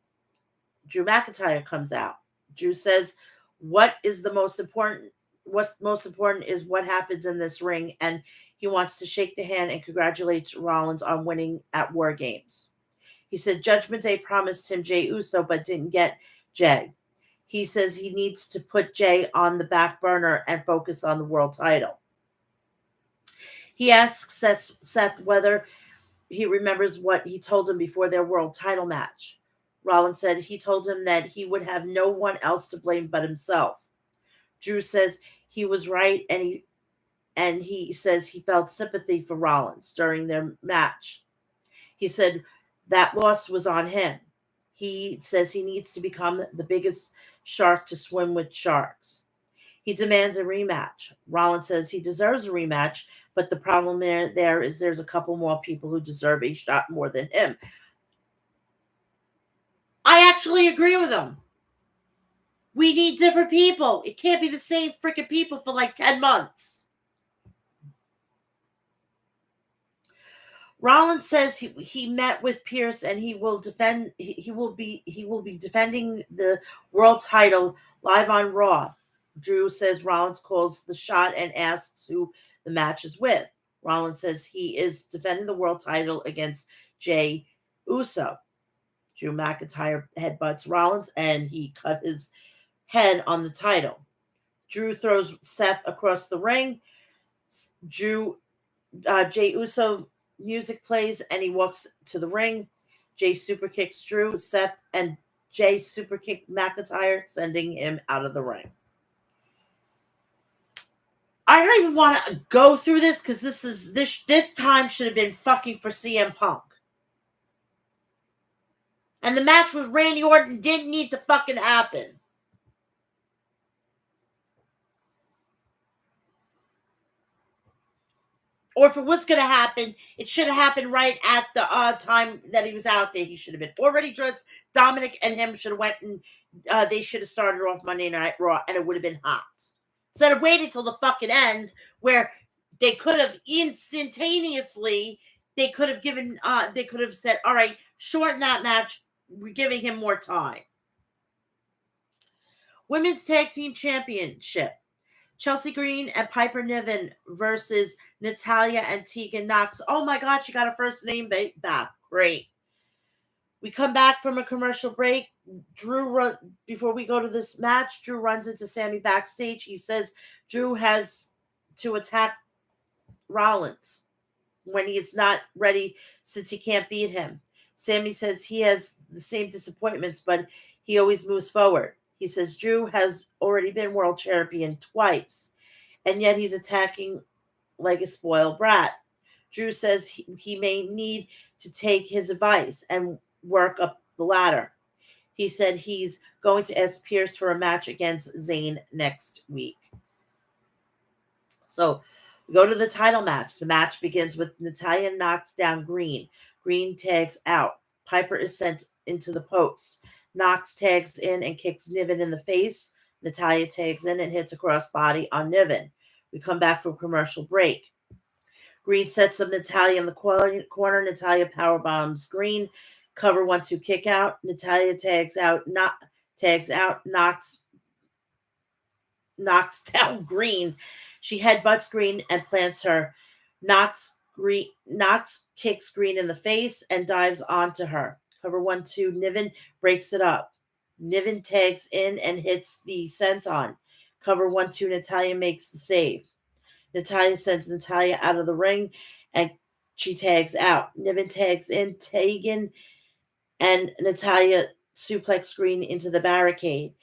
Drew McIntyre comes out. Drew says, what's most important is what happens in this ring, and he wants to shake the hand and congratulate Rollins on winning at War Games. He said Judgment Day promised him Jey Uso, but didn't get Jey. He says he needs to put Jey on the back burner and focus on the world title. He asks Seth whether he remembers what he told him before their world title match. Rollins said he told him that he would have no one else to blame but himself. Drew says he was right, and he says he felt sympathy for Rollins during their match. He said that loss was on him. He says he needs to become the biggest shark to swim with sharks. He demands a rematch. Rollins says he deserves a rematch, but the problem there is there's a couple more people who deserve a shot more than him. I actually agree with him. We need different people. It can't be the same freaking people for like 10 months. Rollins says he met with Pearce and he will be defending the world title live on Raw. Drew says Rollins calls the shot and asks who the match is with. Rollins says he is defending the world title against Jey Uso. Drew McIntyre headbutts Rollins, and he cut his head on the title. Drew throws Seth across the ring. Jey Uso music plays, and he walks to the ring. Jey super kicks Drew. Seth and Jey super kick McIntyre, sending him out of the ring. I don't even want to go through this because this time should have been fucking for CM Punk. And the match with Randy Orton didn't need to fucking happen. Or if it was going to happen, it should have happened right at the time that he was out there. He should have been already dressed. Dominic and him should have went and they should have started off Monday Night Raw, and it would have been hot. Instead of waiting till the fucking end, where they could have instantaneously, they could have said, all right, shorten that match. We're giving him more time. Women's Tag Team Championship. Chelsea Green and Piper Niven versus Natalya and Tegan Nox. Oh my God, she got her first name back. Great. We come back from a commercial break. Before we go to this match, Drew runs into Sammy backstage. He says Drew has to attack Rollins when he is not ready since he can't beat him. Sammy says he has the same disappointments, but he always moves forward. He says Drew has already been world champion twice, and yet he's attacking like a spoiled brat. Drew says he may need to take his advice and work up the ladder. He said he's going to ask Pierce for a match against Zayn next week. So we go to the title match. The match begins with Natalya knocks down Green. Green tags out. Piper is sent into the post. Nox tags in and kicks Niven in the face. Natalya tags in and hits a crossbody on Niven. We come back from commercial break. Green sets up Natalya in the corner. Natalya powerbombs Green. Cover 1-2 kick out. Natalya tags out. Knocks down Green. She headbutts Green and plants her. Nox kicks Green in the face and dives onto her. Cover 1-2. Niven breaks it up. Niven tags in and hits the senton. Cover 1-2. Natalya makes the save. Natalya sends Natalya out of the ring and she tags out. Niven tags in. Tegan and Natalya suplex Green into the barricade.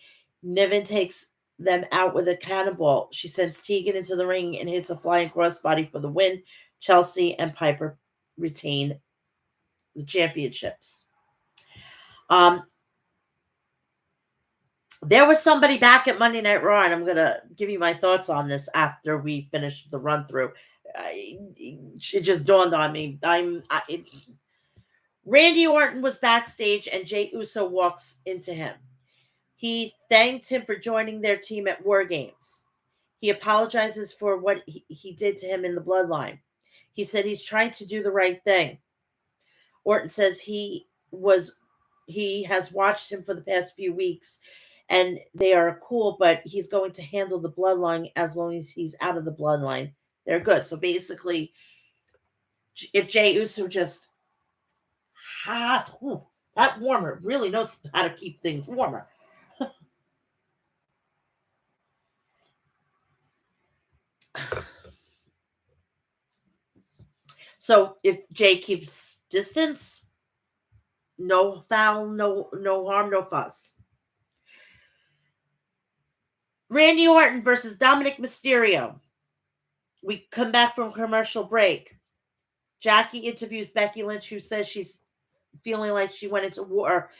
Niven takes them out with a cannonball. She sends Tegan into the ring and hits a flying crossbody for the win. Chelsea and Piper retain the championships. There was somebody back at Monday Night Raw, and I'm going to give you my thoughts on this after we finish the run through. It just dawned on me. Randy Orton was backstage, and Jey Uso walks into him. He thanked him for joining their team at War Games. He apologizes for what he did to him in the bloodline. He said he's trying to do the right thing. Orton says he has watched him for the past few weeks, and they are cool, but he's going to handle the bloodline as long as he's out of the bloodline. They're good. So basically, if Jey Uso just that warmer really knows how to keep things warmer. So if Jey keeps distance, no foul, no harm, no fuss. Randy Orton versus Dominic Mysterio. We come back from commercial break. Jackie interviews Becky Lynch, who says she's feeling like she went into war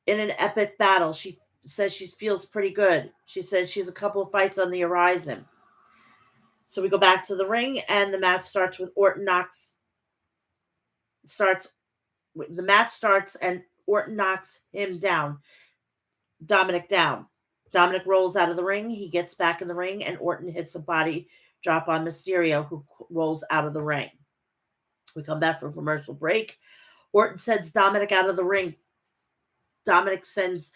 in an epic battle. She says she feels pretty good. She says she has a couple of fights on the horizon. So we go back to the ring, and the match starts with Orton knocks. The match starts, and Orton knocks him down. Dominic down. Dominic rolls out of the ring. He gets back in the ring, and Orton hits a body drop on Mysterio, who rolls out of the ring. We come back from commercial break. Orton sends Dominic out of the ring. Dominic sends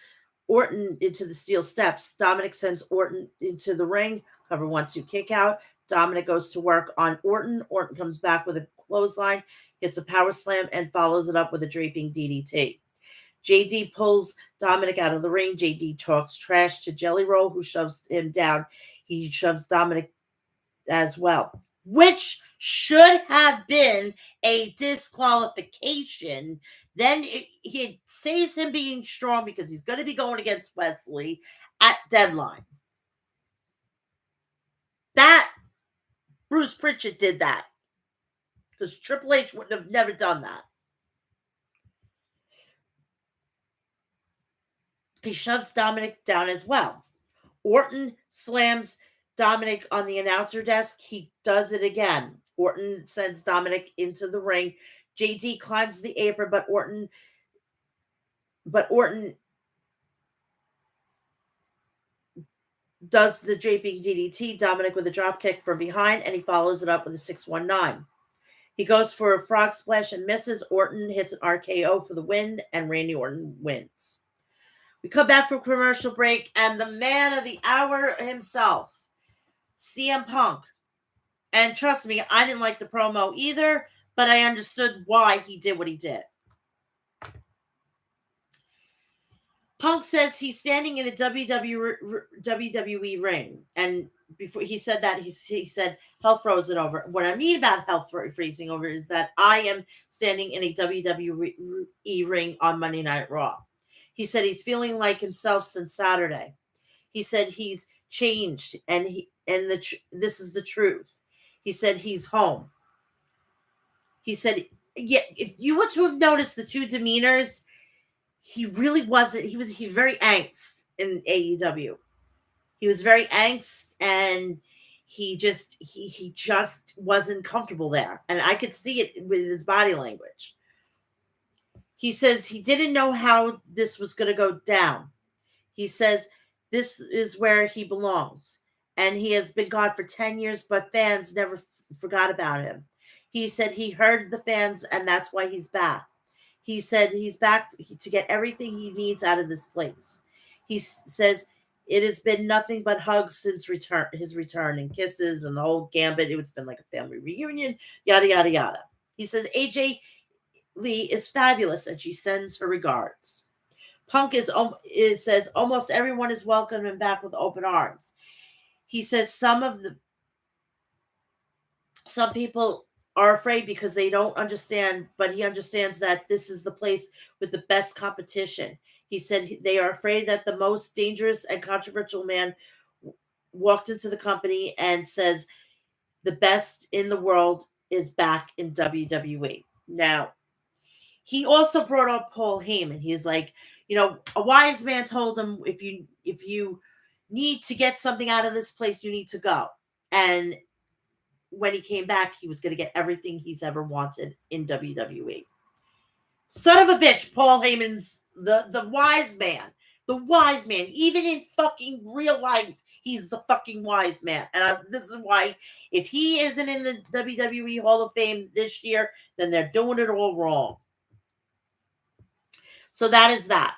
Orton into the steel steps. Dominic sends Orton into the ring. Cover 1-2 kick out. Dominic goes to work on Orton. Orton comes back with a clothesline, hits a power slam, and follows it up with a draping DDT. JD pulls Dominic out of the ring. JD talks trash to Jelly Roll, who shoves him down. He shoves Dominic as well, which should have been a disqualification. Then it saves him being strong because he's going to be going against Wesley at deadline. That Bruce Pritchett did that because Triple H wouldn't have never done that. He shoves Dominic down as well. Orton slams Dominic on the announcer desk. He does it again. Orton sends Dominic into the ring. JD climbs the apron, but Orton does the draping DDT. Dominic with a drop kick from behind, and he follows it up with a 619. He goes for a frog splash and misses. Orton hits an RKO for the win, and Randy Orton wins. We come back from commercial break, and the man of the hour himself, CM Punk. And trust me, I didn't like the promo either, but I understood why he did what he did. Punk says he's standing in a WWE ring, and before he said that, he said hell frozen over. What I mean about hell freezing over is that I am standing in a WWE ring on Monday Night Raw. He said he's feeling like himself since Saturday. He said he's changed, and this is the truth. He said he's home. He said, yeah, if you were to have noticed the two demeanors, he really wasn't. He was very angst in AEW. He was very angst, and he just wasn't comfortable there, and I could see it with his body language. He says he didn't know how this was going to go down. He says this is where he belongs, and he has been gone for 10 years, but fans never forgot about him. He said he heard the fans, and that's why he's back. He said he's back to get everything he needs out of this place. He says it has been nothing but hugs since his return, and kisses and the whole gambit. It's been like a family reunion, yada, yada, yada. He says AJ Lee is fabulous, and she sends her regards. Punk says almost everyone is welcoming back with open arms. He says some people are afraid because they don't understand, but he understands that this is the place with the best competition. He said they are afraid that the most dangerous and controversial man walked into the company and says the best in the world is back in WWE. Now, he also brought up Paul Heyman. He's like, a wise man told him, if you need to get something out of this place, you need to go. And when he came back, he was going to get everything he's ever wanted in WWE. Son of a bitch, Paul Heyman's the wise man. The wise man. Even in fucking real life, he's the fucking wise man. And this is why, if he isn't in the WWE Hall of Fame this year, then they're doing it all wrong. So that is that.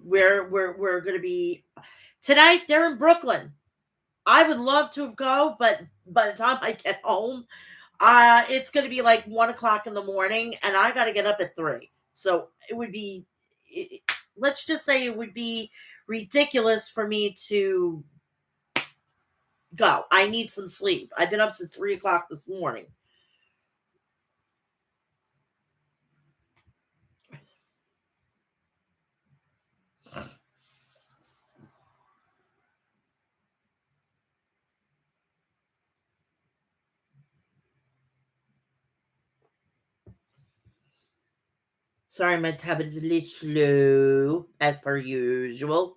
We're going to be tonight. They're in Brooklyn. I would love to go, but by the time I get home, it's going to be like 1:00 in the morning, and I got to get up at 3. So it would be, let's just say, it would be ridiculous for me to go. I need some sleep. I've been up since 3:00 this morning. Sorry, my tablet is a little slow, as per usual.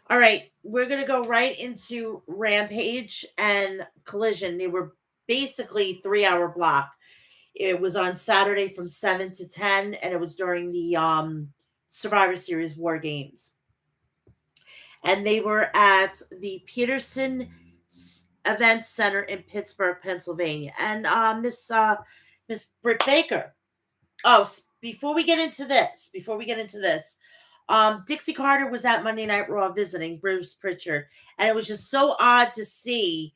All right, we're going to go right into Rampage and Collision. They were basically 3-hour block. It was on Saturday from 7 to 10, and it was during the Survivor Series War Games. And they were at the Peterson Event Center in Pittsburgh, Pennsylvania. And Miss Britt Baker. Oh, before we get into this, Dixie Carter was at Monday Night Raw visiting Bruce Pritchard, and it was just so odd to see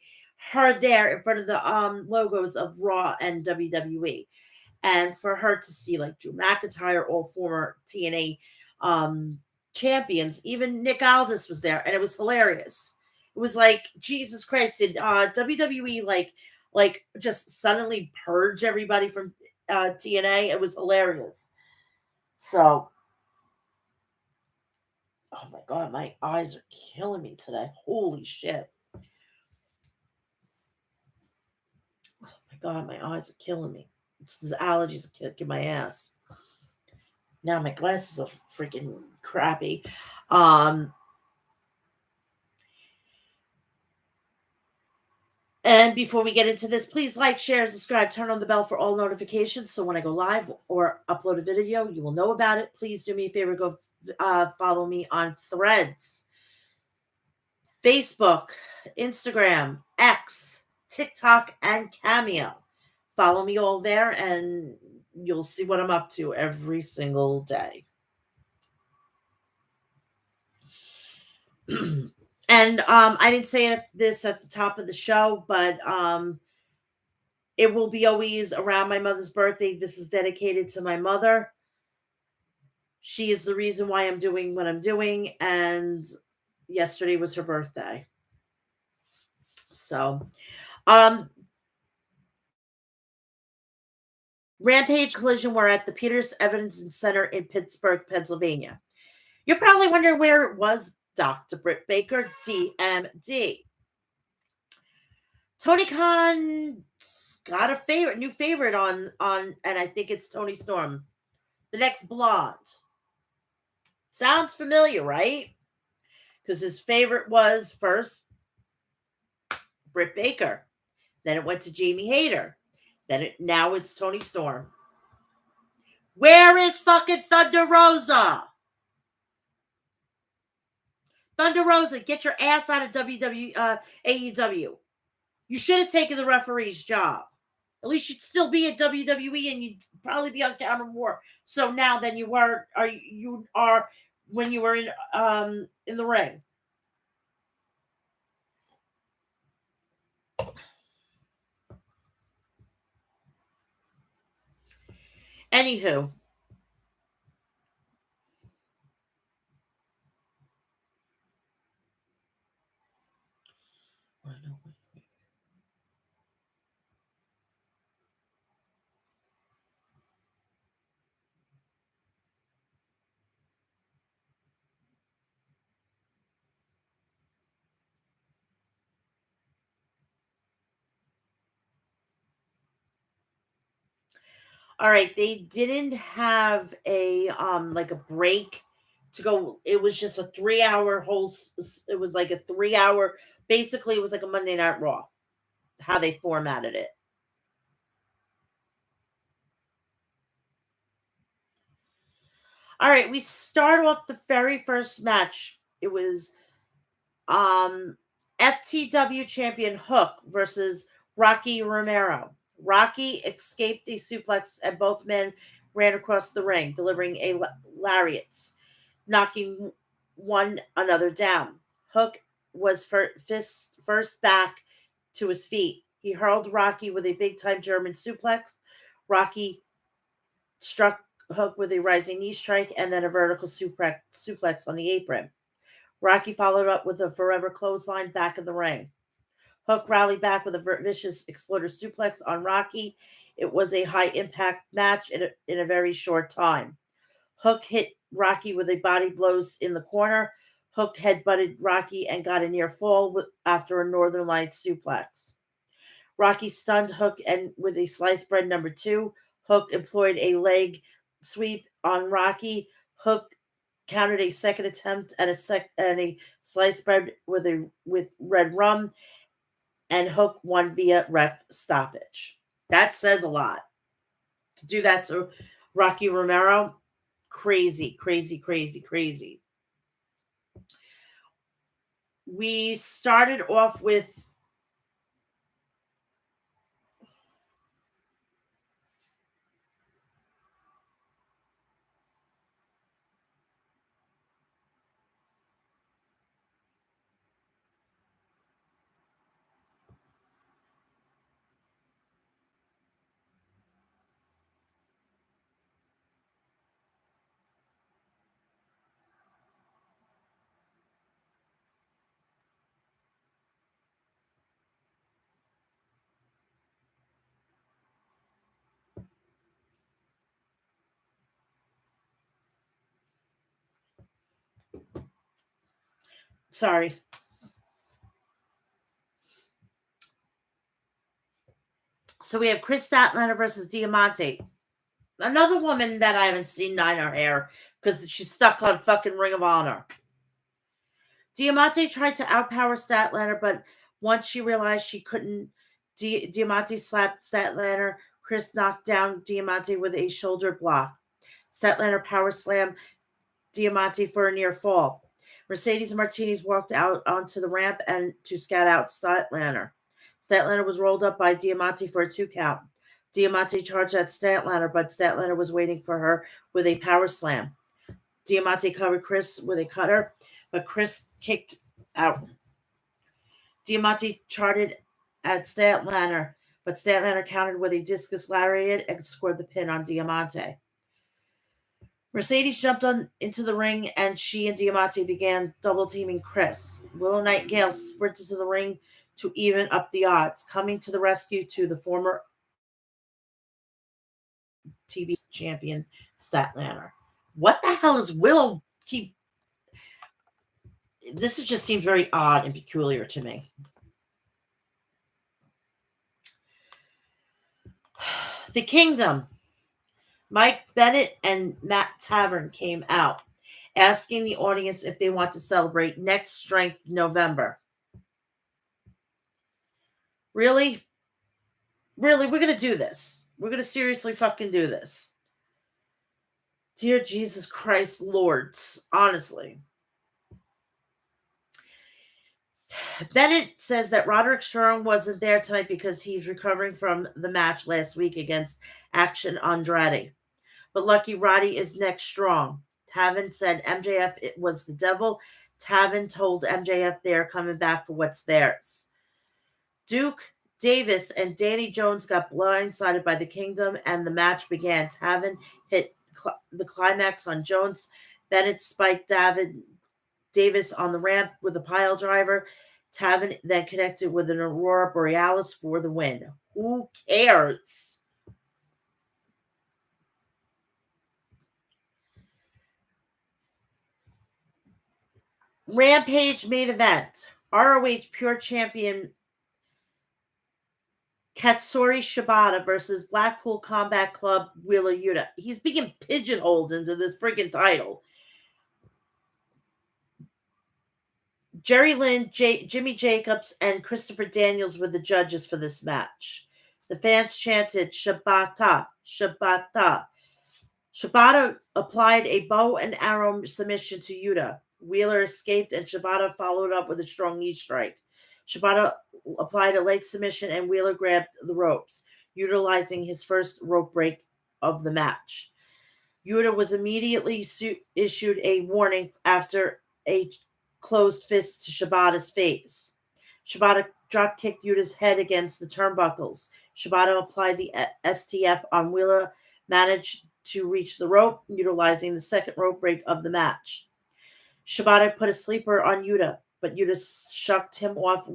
her there in front of the logos of Raw and WWE, and for her to see like Drew McIntyre, all former TNA champions, even Nick Aldis was there, and it was hilarious. It was like, Jesus Christ, did WWE like just suddenly purge everybody from TNA? It was hilarious. So, oh my god, my eyes are killing me today. Holy shit. Oh my god, my eyes are killing me. It's the allergies kicking my ass. Now my glasses are freaking crappy. Um, and before we get into this, please like, share, subscribe, turn on the bell for all notifications. So when I go live or upload a video, you will know about it. Please do me a favor, go follow me on Threads, Facebook, Instagram, X, TikTok, and Cameo. Follow me all there, and you'll see what I'm up to every single day. And I didn't say this at the top of the show, but it will be always around my mother's birthday. This is dedicated to my mother. She is the reason why I'm doing what I'm doing, and yesterday was her birthday. So, Rampage Collision were at the Peters Evidence Center in Pittsburgh, Pennsylvania. You're probably wondering where it was, Dr. Britt Baker, DMD. Tony Khan's got a new favorite on, and I think it's Tony Storm, the next blonde. Sounds familiar, right? Because his favorite was first Britt Baker, then it went to Jamie Hayter, now it's Tony Storm. Where is fucking Thunder Rosa? Thunder Rosa, get your ass out of AEW. You should have taken the referee's job. At least you'd still be at WWE, and you'd probably be on camera more. So now than you are when you were in the ring. Anywho. All right, they didn't have a like a break to go. It was just a 3 hour it was like a 3 hour, basically it was like a Monday Night Raw, how they formatted it. All right, we start off the very first match. It was FTW champion Hook versus Rocky Romero. Rocky escaped a suplex, and both men ran across the ring, delivering a lariats, knocking one another down. Hook was first back to his feet. He hurled Rocky with a big-time German suplex. Rocky struck Hook with a rising knee strike and then a vertical suplex on the apron. Rocky followed up with a forever clothesline back in the ring. Hook rallied back with a vicious exploder suplex on Rocky. It was a high-impact match in a very short time. Hook hit Rocky with a body blows in the corner. Hook headbutted Rocky and got a near fall after a Northern Lights suplex. Rocky stunned Hook and with a sliced bread number 2. Hook employed a leg sweep on Rocky. Hook countered a second attempt and a sliced bread with red rum, and Hook won via ref stoppage. That says a lot. To do that to Rocky Romero, crazy, crazy, crazy, crazy. We started off with sorry. So we have Chris Statlander versus Diamante. Another woman that I haven't seen dye her hair because she's stuck on fucking Ring of Honor. Diamante tried to outpower Statlander, but once she realized she couldn't, Diamante slapped Statlander. Chris knocked down Diamante with a shoulder block. Statlander power slammed Diamante for a near fall. Mercedes Martinez walked out onto the ramp and to scout out Statlander. Statlander was rolled up by Diamante for a 2 count. Diamante charged at Statlander, but Statlander was waiting for her with a power slam. Diamante covered Chris with a cutter, but Chris kicked out. Diamante charged at Statlander, but Statlander countered with a discus lariat and scored the pin on Diamante. Mercedes jumped into the ring, and she and Diamante began double teaming Chris. Willow Nightingale sprinted to the ring to even up the odds, coming to the rescue to the former TV champion Statlander. What the hell is Willow keep? This just seems very odd and peculiar to me. The Kingdom. Mike Bennett and Matt Tavern came out, asking the audience if they want to celebrate Next Strength November. Really? Really? We're going to do this. We're going to seriously fucking do this. Dear Jesus Christ, Lords, honestly. Bennett says that Roderick Strong wasn't there tonight because he's recovering from the match last week against Action Andrade. But Lucky Roddy is next strong. Taven said MJF it was the devil. Taven told MJF they're coming back for what's theirs. Duke Davis and Danny Jones got blindsided by the Kingdom, and the match began. Taven hit the climax on Jones. Bennett spiked Davis on the ramp with a pile driver. Taven then connected with an Aurora Borealis for the win. Who cares? Rampage main event. ROH Pure Champion Katsuri Shibata versus Blackpool Combat Club Wheeler Yuta. He's being pigeonholed into this freaking title. Jerry Lynn, Jimmy Jacobs, and Christopher Daniels were the judges for this match. The fans chanted Shibata, Shibata. Shibata applied a bow and arrow submission to Yuta. Wheeler escaped, and Shibata followed up with a strong knee strike. Shibata applied a leg submission, and Wheeler grabbed the ropes, utilizing his first rope break of the match. Yuta was immediately issued a warning after a closed fist to Shibata's face. Shibata drop-kicked Yuta's head against the turnbuckles. Shibata applied the STF on Wheeler, managed to reach the rope, utilizing the second rope break of the match. Shibata put a sleeper on Yuta, but Yuta shucked him off.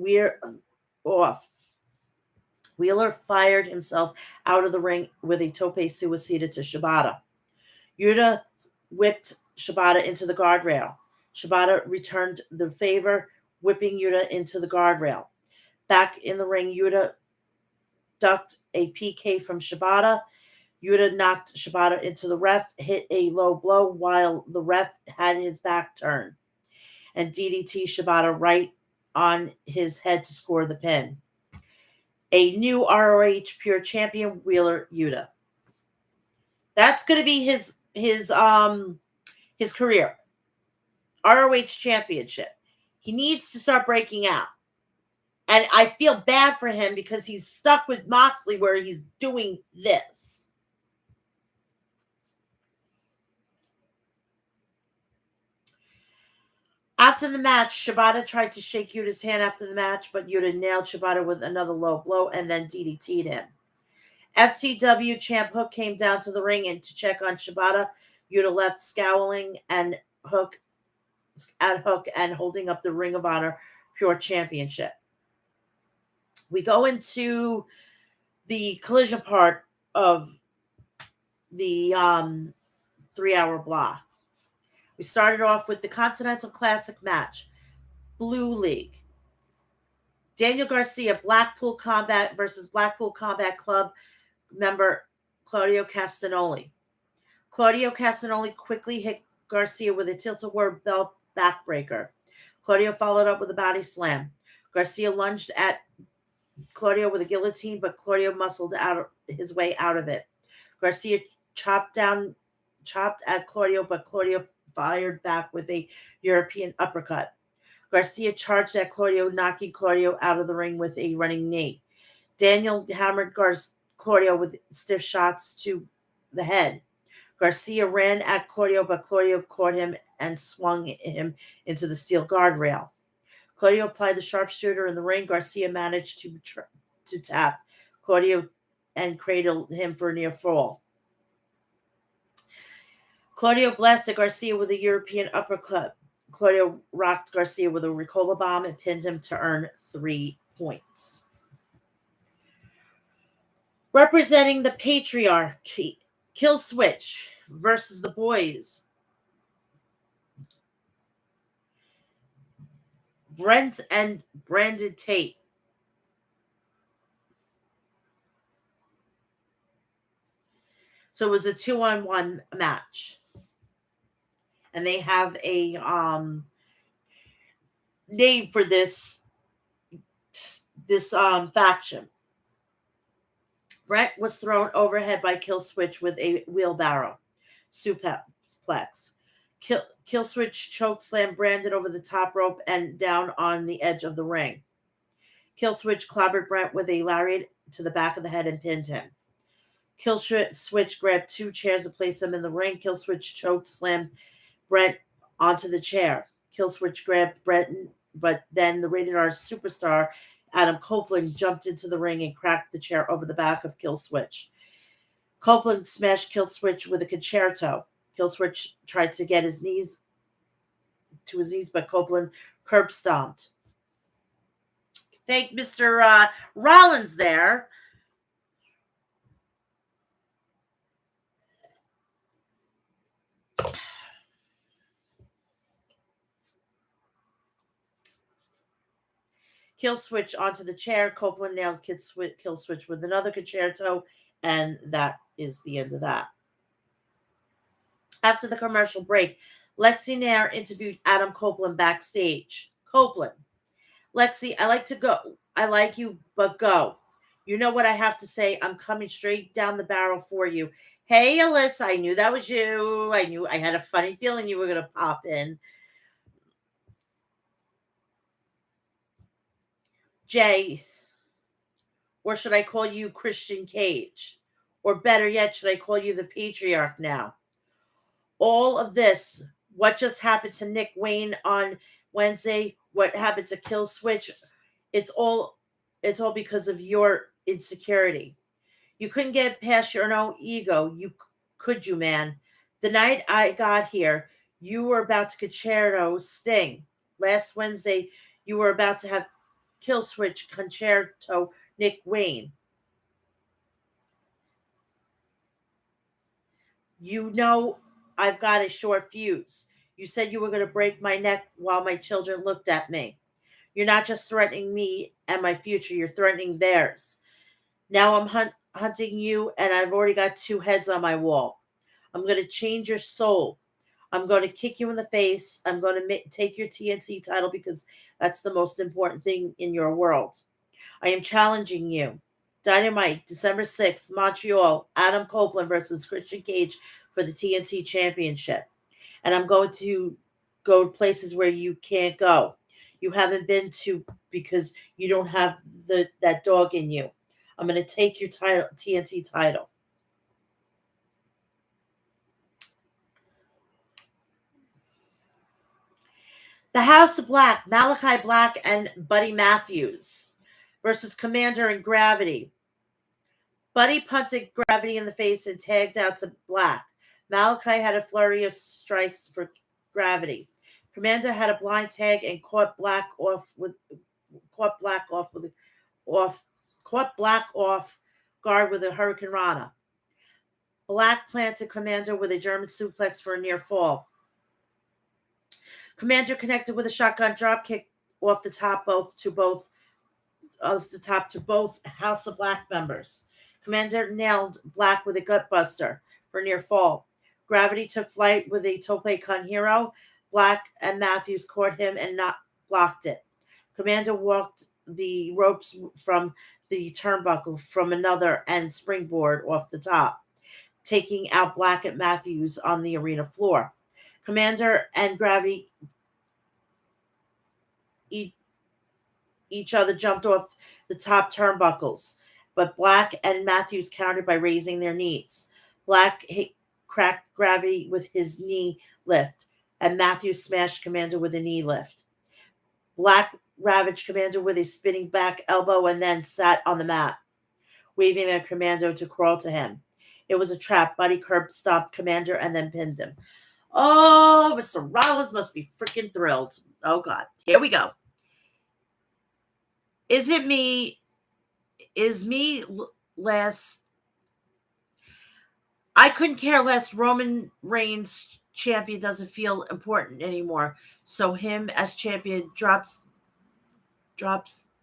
Wheeler fired himself out of the ring with a tope suicida to Shibata. Yuta whipped Shibata into the guardrail. Shibata returned the favor, whipping Yuta into the guardrail. Back in the ring, Yuta ducked a PK from Shibata. Yuta knocked Shibata into the ref, hit a low blow while the ref had his back turned, and DDT Shibata right on his head to score the pin. A new ROH Pure Champion, Wheeler Yuta. That's going to be his career. ROH championship. He needs to start breaking out. And I feel bad for him because he's stuck with Moxley where he's doing this. After the match, Shibata tried to shake Yuta's hand after the match, but Yuta nailed Shibata with another low blow and then DDT'd him. FTW champ Hook came down to the ring and to check on Shibata. Yuta left scowling and Hook and holding up the Ring of Honor Pure Championship. We go into the collision part of the 3-hour block. We started off with the Continental Classic match, Blue League. Daniel Garcia, Blackpool Combat versus Blackpool Combat Club member Claudio Castagnoli. Claudio Castagnoli quickly hit Garcia with a tilt-a-whirl belt backbreaker. Claudio followed up with a body slam. Garcia lunged at Claudio with a guillotine, but Claudio muscled out his way out of it. Garcia chopped at Claudio, but Claudio fired back with a European uppercut. Garcia charged at Claudio, knocking Claudio out of the ring with a running knee. Daniel hammered Claudio with stiff shots to the head. Garcia ran at Claudio, but Claudio caught him and swung him into the steel guardrail. Claudio applied the sharpshooter in the ring. Garcia managed to tap Claudio and cradled him for a near fall. Claudio blasted Garcia with a European uppercut. Claudio rocked Garcia with a Ricola bomb and pinned him to earn 3 points. Representing the Patriarchy, Kill Switch versus the Boys. Brent and Brandon Tate. So it was a 2-on-1 match. And they have a name for this faction. Brent was thrown overhead by Kill Switch with a wheelbarrow suplex. Kill Switch chokeslammed Brandon over the top rope and down on the edge of the ring. Kill Switch clobbered Brent with a lariat to the back of the head and pinned him. Kill Switch grabbed 2 chairs and placed them in the ring. Kill Switch chokeslammed Brent onto the chair. Kill Switch grabbed Brent, but then the Rated R superstar Adam Copeland jumped into the ring and cracked the chair over the back of Kill Switch. Copeland smashed Kill Switch with a concerto. Kill Switch tried to get his knees, but Copeland curb stomped. Thank Mr. Rollins there. Kill Switch onto the chair. Copeland nailed Kill Switch with another concerto, and that is the end of that. After the commercial break, Lexi Nair interviewed Adam Copeland backstage. Copeland, Lexi, I like to go. I like you, but go. You know what I have to say. I'm coming straight down the barrel for you. Hey, Alyssa, I knew that was you. I had a funny feeling you were going to pop in. Jay, or should I call you Christian Cage? Or better yet, should I call you the Patriarch now? All of this, what just happened to Nick Wayne on Wednesday, what happened to Kill Switch, it's all because of your insecurity. You couldn't get past your own ego. Could you, man? The night I got here, you were about to concerto Sting. Last Wednesday, you were about to have Kill Switch concerto Nick Wayne. You know I've got a short fuse. You said you were going to break my neck while my children looked at me. You're not just threatening me and my future, you're threatening theirs. Now I'm hunting you, and I've already got 2 heads on my wall. I'm going to change your soul. I'm going to kick you in the face. I'm going to take your TNT title because that's the most important thing in your world. I am challenging you. Dynamite, December 6th, Montreal, Adam Copeland versus Christian Cage for the TNT Championship. And I'm going to go to places where you can't go. You haven't been to because you don't have that dog in you. I'm going to take your title, TNT title. The House of Black, Malachi Black and Buddy Matthews versus Commander and Gravity. Buddy punted Gravity in the face and tagged out to Black. Malachi had a flurry of strikes for Gravity. Commander had a blind tag and off caught Black off guard with a Hurricane Rana. Black planted Commander with a German suplex for a near fall. Commander connected with a shotgun dropkick off the top to both House of Black members. Commander nailed Black with a gutbuster for near fall. Gravity took flight with a Tope Con Hero. Black and Matthews caught him and not blocked it. Commander walked the ropes from the turnbuckle from another and springboard off the top, taking out Black and Matthews on the arena floor. Commander and Gravity each other jumped off the top turnbuckles, but Black and Matthews countered by raising their knees. Black cracked Gravity with his knee lift, and Matthews smashed Commander with a knee lift. Black ravaged Commander with a spinning back elbow and then sat on the mat, waving at Commander to crawl to him. It was a trap. Buddy curb stomped Commander and then pinned him. Oh, Mr. Rollins must be freaking thrilled. Oh, God. Here we go. Is me less? I couldn't care less. Roman Reigns champion doesn't feel important anymore. So him as champion drops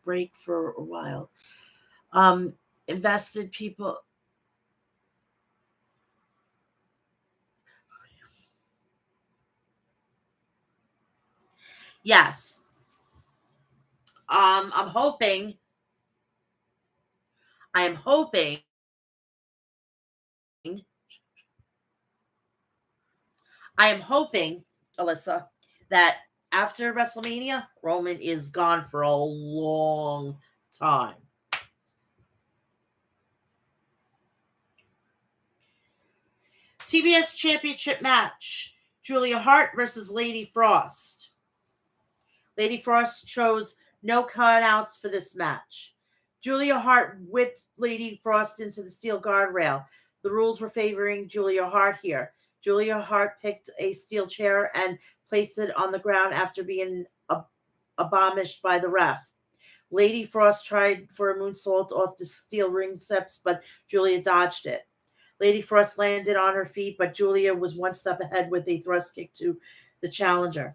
break for a while. Invested people. Yes. I'm hoping. I am hoping. I am hoping, Alyssa, that after WrestleMania, Roman is gone for a long time. TBS Championship match: Julia Hart versus Lady Frost. Lady Frost chose no cutouts for this match. Julia Hart whipped Lady Frost into the steel guardrail. The rules were favoring Julia Hart here. Julia Hart picked a steel chair and placed it on the ground after being abomished by the ref. Lady Frost tried for a moonsault off the steel ring steps, but Julia dodged it. Lady Frost landed on her feet, but Julia was one step ahead with a thrust kick to the challenger.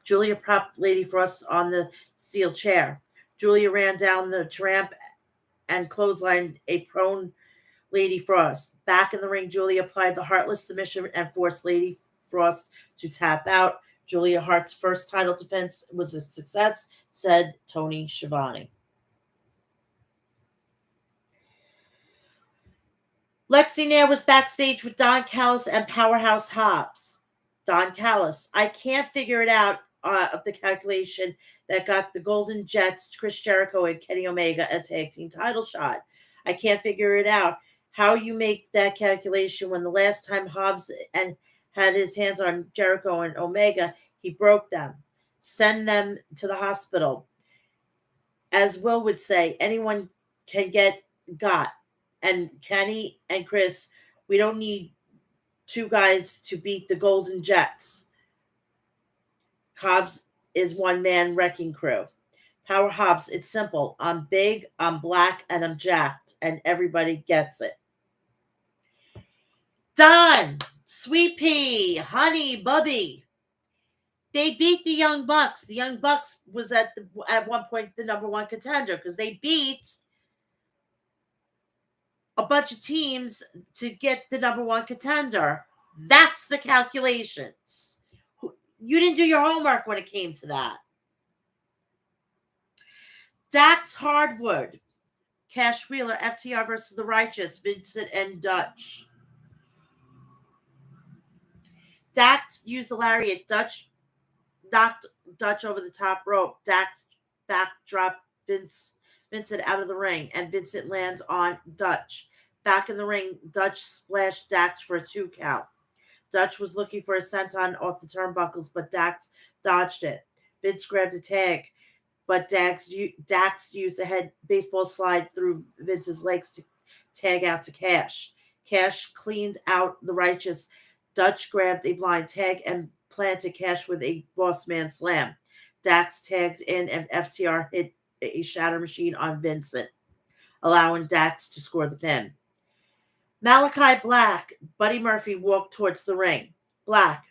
Julia propped Lady Frost on the steel chair. Julia ran down the ramp and clotheslined a prone Lady Frost. Back in the ring, Julia applied the Heartless submission and forced Lady Frost to tap out. Julia Hart's first title defense was a success, said Tony Schiavone. Lexi Nair was backstage with Don Callis and Powerhouse Hobbs. Don Callis: I can't figure it out of the calculation that got the Golden Jets, Chris Jericho and Kenny Omega a tag team title shot. I can't figure it out how you make that calculation when the last time Hobbs and had his hands on Jericho and Omega, he broke them. Send them to the hospital. As Will would say, anyone can get got. And Kenny and Chris, we don't need two guys to beat the Golden Jets. Hobbs is one man wrecking crew. Power Hobbs, it's simple. I'm big, I'm black, and I'm jacked, and everybody gets it. Don, Sweet Pea, Honey, Bubby. They beat the Young Bucks. The Young Bucks was at one point the number one contender because they beat a bunch of teams to get the number one contender. That's the calculations. You didn't do your homework when it came to that. Dax Hardwood, Cash Wheeler, FTR versus the Righteous, Vincent and Dutch. Dax used the lariat. Dutch knocked Dutch over the top rope. Dax backdropped Vincent out of the ring, and Vincent lands on Dutch. Back in the ring, Dutch splashed Dax for a 2 count. Dutch was looking for a senton off the turnbuckles, but Dax dodged it. Vince grabbed a tag, but Dax used a head baseball slide through Vince's legs to tag out to Cash. Cash cleaned out the Righteous. Dutch grabbed a blind tag and planted Cash with a boss man slam. Dax tagged in and FTR hit a shatter machine on Vincent, allowing Dax to score the pin. Malachi Black, Buddy Murphy walked towards the ring. Black,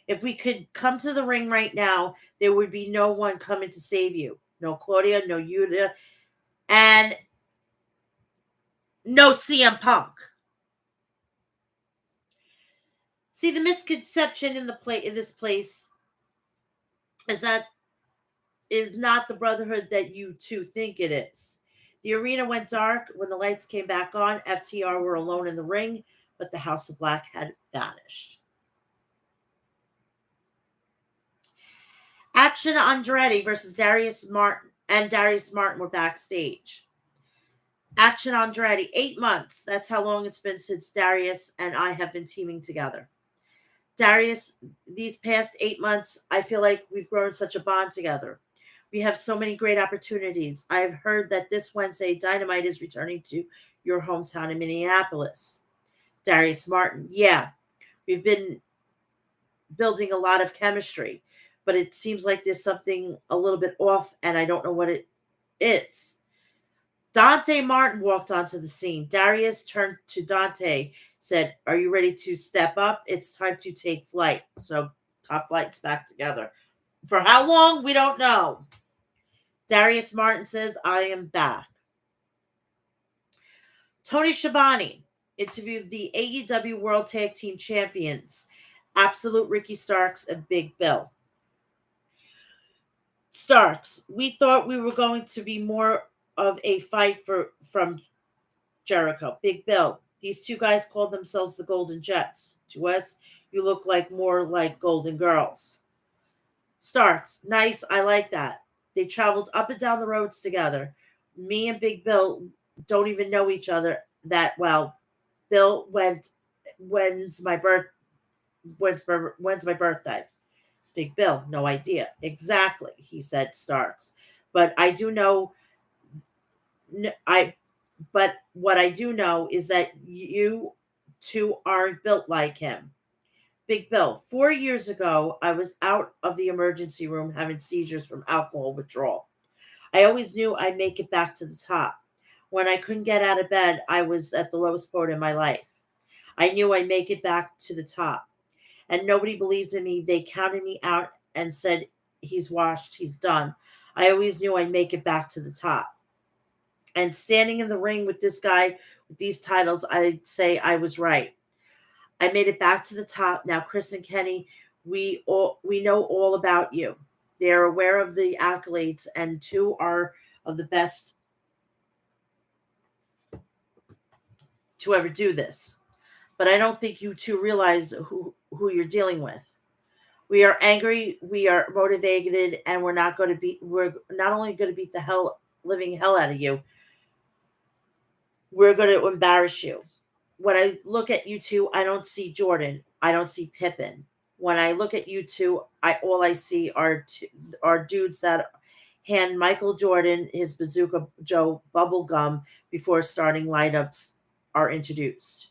if we could come to the ring right now, there would be no one coming to save you. No Claudia, no Yuta, and no CM Punk. See, the misconception in this place is that is not the brotherhood that you two think it is. The arena went dark when the lights came back on. FTR were alone in the ring, but the House of Black had vanished. Action Andretti versus Darius Martin, and Darius Martin were backstage. Action Andretti, 8 months. That's how long it's been since Darius and I have been teaming together. Darius, these past 8 months, I feel like we've grown such a bond together. We have so many great opportunities. I've heard that this Wednesday, Dynamite is returning to your hometown in Minneapolis. Darius Martin, yeah, we've been building a lot of chemistry, but it seems like there's something a little bit off, and I don't know what it is. Dante Martin walked onto the scene. Darius turned to Dante, said, "Are you ready to step up? It's time to take flight." So Top Flight's back together. For how long? We don't know. Darius Martin says, "I am back." Tony Schiavone interviewed the AEW World Tag Team Champions, Absolute Ricky Starks and Big Bill. Starks, we thought we were going to be more of a fight from Jericho. Big Bill, these two guys call themselves the Golden Jets. To us, you look like more like Golden Girls. Starks, nice, I like that. They traveled up and down the roads together. Me and Big Bill don't even know each other that well. Bill when's my birthday? Big Bill, no idea. Exactly, he said Starks. But I do know but what I do know is that you two aren't built like him. Big Bill, 4 years ago, I was out of the emergency room having seizures from alcohol withdrawal. I always knew I'd make it back to the top. When I couldn't get out of bed, I was at the lowest point in my life. I knew I'd make it back to the top. And nobody believed in me. They counted me out and said, he's washed, he's done. I always knew I'd make it back to the top. And standing in the ring with this guy with these titles, I'd say I was right. I made it back to the top. Now, Chris and Kenny, we know all about you. They're aware of the accolades, and two are of the best to ever do this. But I don't think you two realize who you're dealing with. We are angry, we are motivated, and we're not only going to beat the living hell out of you, we're going to embarrass you. When I look at you two, I don't see Jordan. I don't see Pippin. When I look at you two, all I see are dudes that hand Michael Jordan his Bazooka Joe bubble gum before starting lineups are introduced.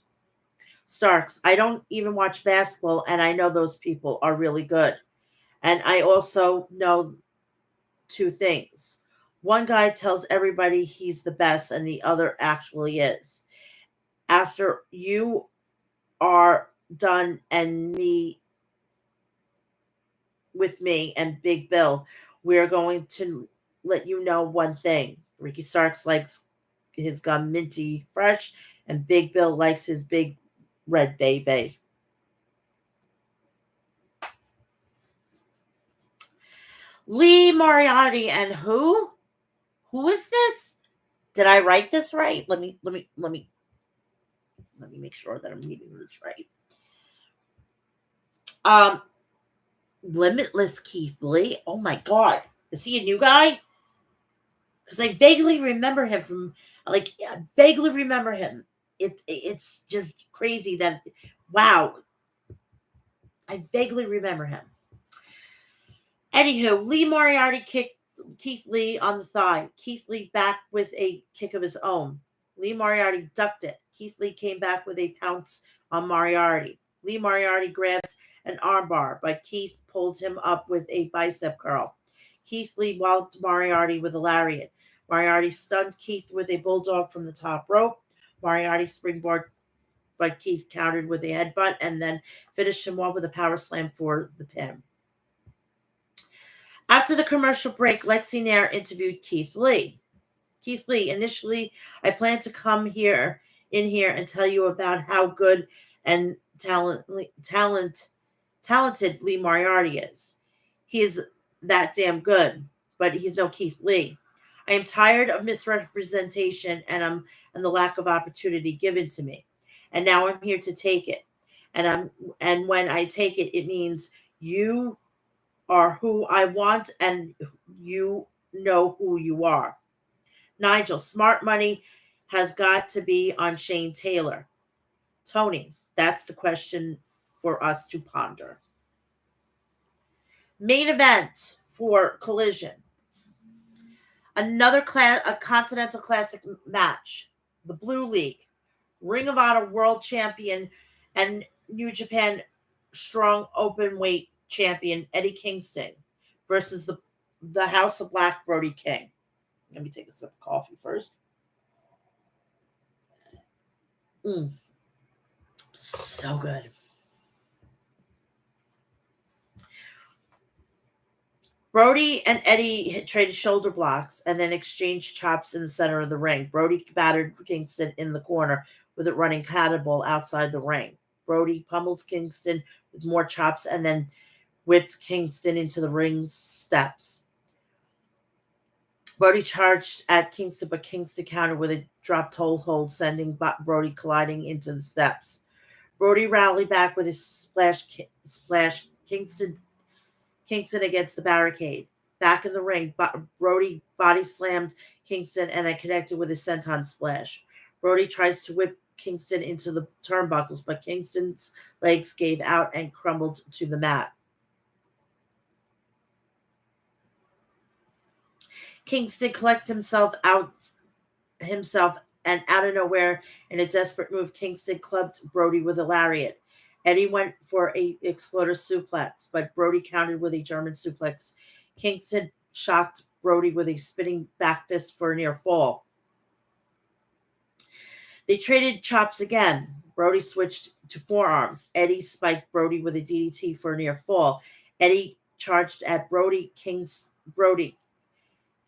Starks, I don't even watch basketball, and I know those people are really good. And I also know two things. One guy tells everybody he's the best, and the other actually is. After you are done and with me and Big Bill, we're going to let you know one thing. Ricky Starks likes his gum minty fresh, and Big Bill likes his big red baby. Lee Moriarty and who? Who is this? Did I write this right? Let me make sure that I'm reading this right. Um, Limitless Keith Lee. Oh my god, is he a new guy? Because I vaguely remember him from, like, I vaguely remember him. It's just crazy that, wow, I vaguely remember him. Anywho, Lee Moriarty kicked Keith Lee on the thigh. Keith Lee back with a kick of his own. Lee Moriarty ducked it. Keith Lee came back with a pounce on Moriarty. Lee Moriarty grabbed an armbar, but Keith pulled him up with a bicep curl. Keith Lee walloped Moriarty with a lariat. Moriarty stunned Keith with a bulldog from the top rope. Moriarty springboard, but Keith countered with a headbutt and then finished him off with a power slam for the pin. After the commercial break, Lexi Nair interviewed Keith Lee. Keith Lee, initially, I plan to come in here and tell you about how good and talented Lee Moriarty is. He is that damn good, but he's no Keith Lee. I am tired of misrepresentation and the lack of opportunity given to me. And now I'm here to take it. And when I take it, it means you are who I want, and you know who you are. Nigel, smart money has got to be on Shane Taylor. Tony, that's the question for us to ponder. Main event for Collision. Another a Continental Classic match. The Blue League. Ring of Honor World Champion and New Japan Strong Openweight Champion Eddie Kingston versus the House of Black Brody King. Let me take a sip of coffee first. So good. Brody and Eddie traded shoulder blocks and then exchanged chops in the center of the ring. Brody battered Kingston in the corner with it running cannonball outside the ring. Brody pummeled Kingston with more chops and then whipped Kingston into the ring steps. Brody charged at Kingston, but Kingston countered with a drop toe hold, sending Brody colliding into the steps. Brody rallied back with his splash Kingston against the barricade. Back in the ring, Brody body slammed Kingston and then connected with his senton splash. Brody tries to whip Kingston into the turnbuckles, but Kingston's legs gave out and crumbled to the mat. Kingston collected himself and out of nowhere, in a desperate move, Kingston clubbed Brody with a lariat. Eddie went for a exploder suplex, but Brody countered with a German suplex. Kingston shocked Brody with a spinning back fist for a near fall. They traded chops again. Brody switched to forearms. Eddie spiked Brody with a DDT for a near fall. Eddie charged at Brody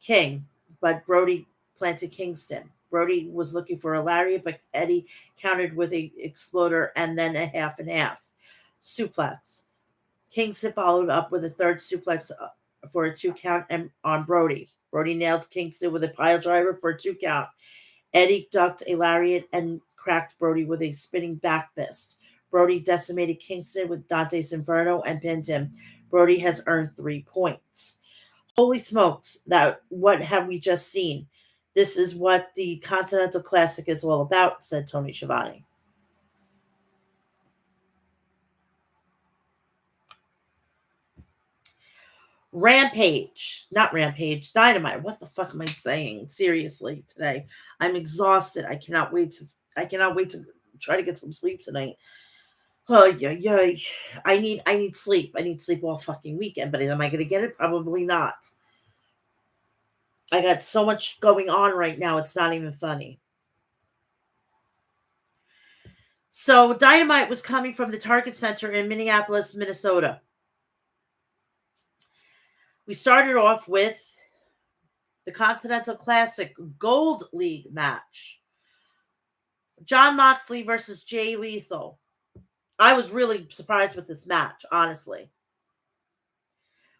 King, but Brody planted Kingston. Brody was looking for a lariat, but Eddie countered with a exploder and then a half and half suplex. Kingston followed up with a third suplex for a 2 count on Brody. Brody nailed Kingston with a pile driver for a 2 count. Eddie ducked a lariat and cracked Brody with a spinning back fist. Brody decimated Kingston with Dante's Inferno and pinned him. Brody has earned 3 points. Holy smokes, what have we just seen? This is what the Continental Classic is all about, said Tony Schiavone. Dynamite. What the fuck am I saying? Seriously, today. I'm exhausted. I cannot wait to try to get some sleep tonight. Oh yeah. I need sleep. I need sleep all fucking weekend, but am I gonna get it? Probably not. I got so much going on right now, it's not even funny. So Dynamite was coming from the Target Center in Minneapolis, Minnesota. We started off with the Continental Classic Gold League match. Jon Moxley versus Jay Lethal. I was really surprised with this match, honestly.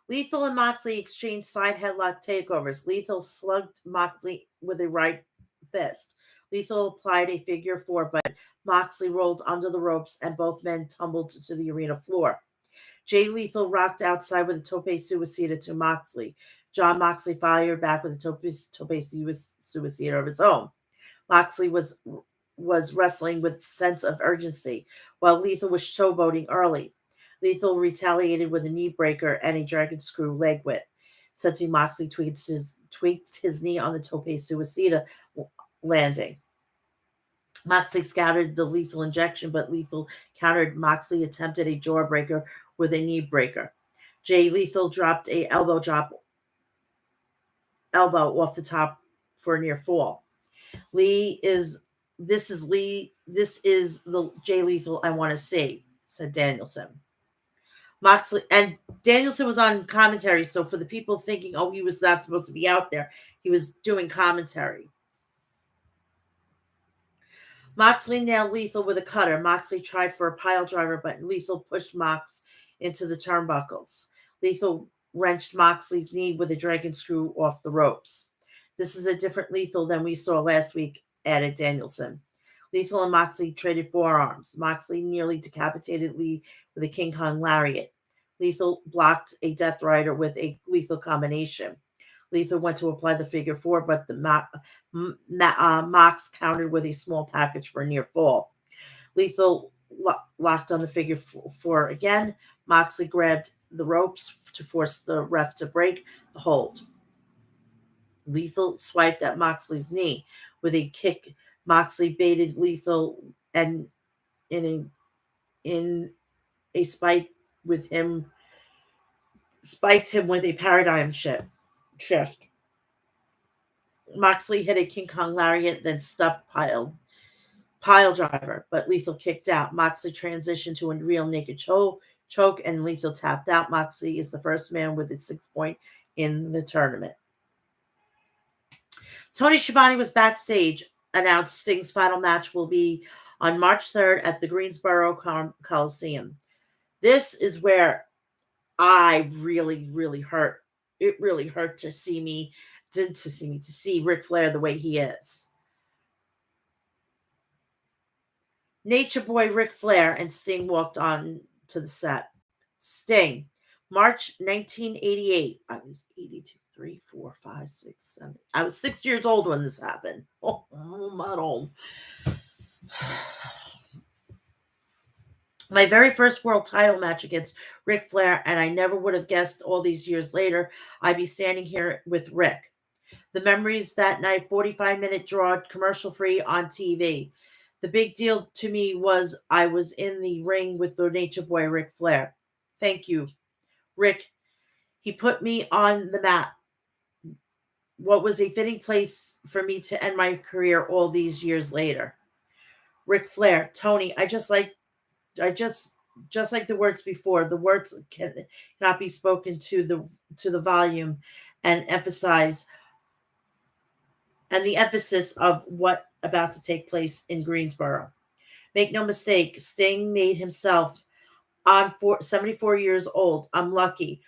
Lethal and Moxley exchanged side headlock takeovers. Lethal slugged Moxley with a right fist. Lethal applied a figure four, but Moxley rolled under the ropes and both men tumbled to the arena floor. Jay Lethal rocked outside with a tope suicida to Moxley. John Moxley fired back with a tope suicida of his own. Moxley was wrestling with sense of urgency, while Lethal was showboating early. Lethal retaliated with a knee breaker and a dragon screw leg whip. Sensing Moxley tweaked his knee on the tope suicida landing. Moxley scouted the lethal injection, but Lethal countered. Moxley attempted a jawbreaker with a knee breaker. Jay Lethal dropped a elbow off the top for a near fall. This is the Jay Lethal I want to see, said Danielson. Moxley and Danielson was on commentary, so for the people thinking, oh, he was not supposed to be out there, he was doing commentary. Moxley nailed Lethal with a cutter. Moxley tried for a pile driver, but Lethal pushed Mox into the turnbuckles. Lethal wrenched Moxley's knee with a dragon screw off the ropes. This is a different Lethal than we saw last week, added Danielson. Lethal and Moxley traded forearms. Moxley nearly decapitated Lee with a King Kong lariat. Lethal blocked a Death Rider with a lethal combination. Lethal went to apply the figure four, but the Mox countered with a small package for a near fall. Lethal locked on the figure four again. Moxley grabbed the ropes to force the ref to break the hold. Lethal swiped at Moxley's knee with a kick. Moxley baited Lethal and in a spike with him, spiked him with a paradigm shift. Moxley hit a King Kong lariat, then stuffed pile driver, but Lethal kicked out. Moxley transitioned to a real naked choke, and Lethal tapped out. Moxley is the first man with a 6 point in the tournament. Tony Schiavone was backstage, announced Sting's final match will be on March 3rd at the Greensboro Coliseum. This is where I really hurt. It really hurt to see Ric Flair the way he is. Nature Boy Ric Flair and Sting walked on to the set. Sting, March 1988. I was 82, 3, 4, 5, 6, 7. I was 6 years old when this happened. Oh, I'm not old. My very first world title match against Ric Flair, and I never would have guessed all these years later I'd be standing here with Rick. The memories that night, 45-minute draw, commercial-free on TV. The big deal to me was I was in the ring with the Nature Boy, Ric Flair. Thank you, Rick. He put me on the map. What was a fitting place for me to end my career all these years later. Ric Flair, Tony, just like the words before. The words cannot be spoken to the volume and emphasize and the emphasis of what about to take place in Greensboro. Make no mistake, Sting made himself. I'm 74 years old. I'm lucky.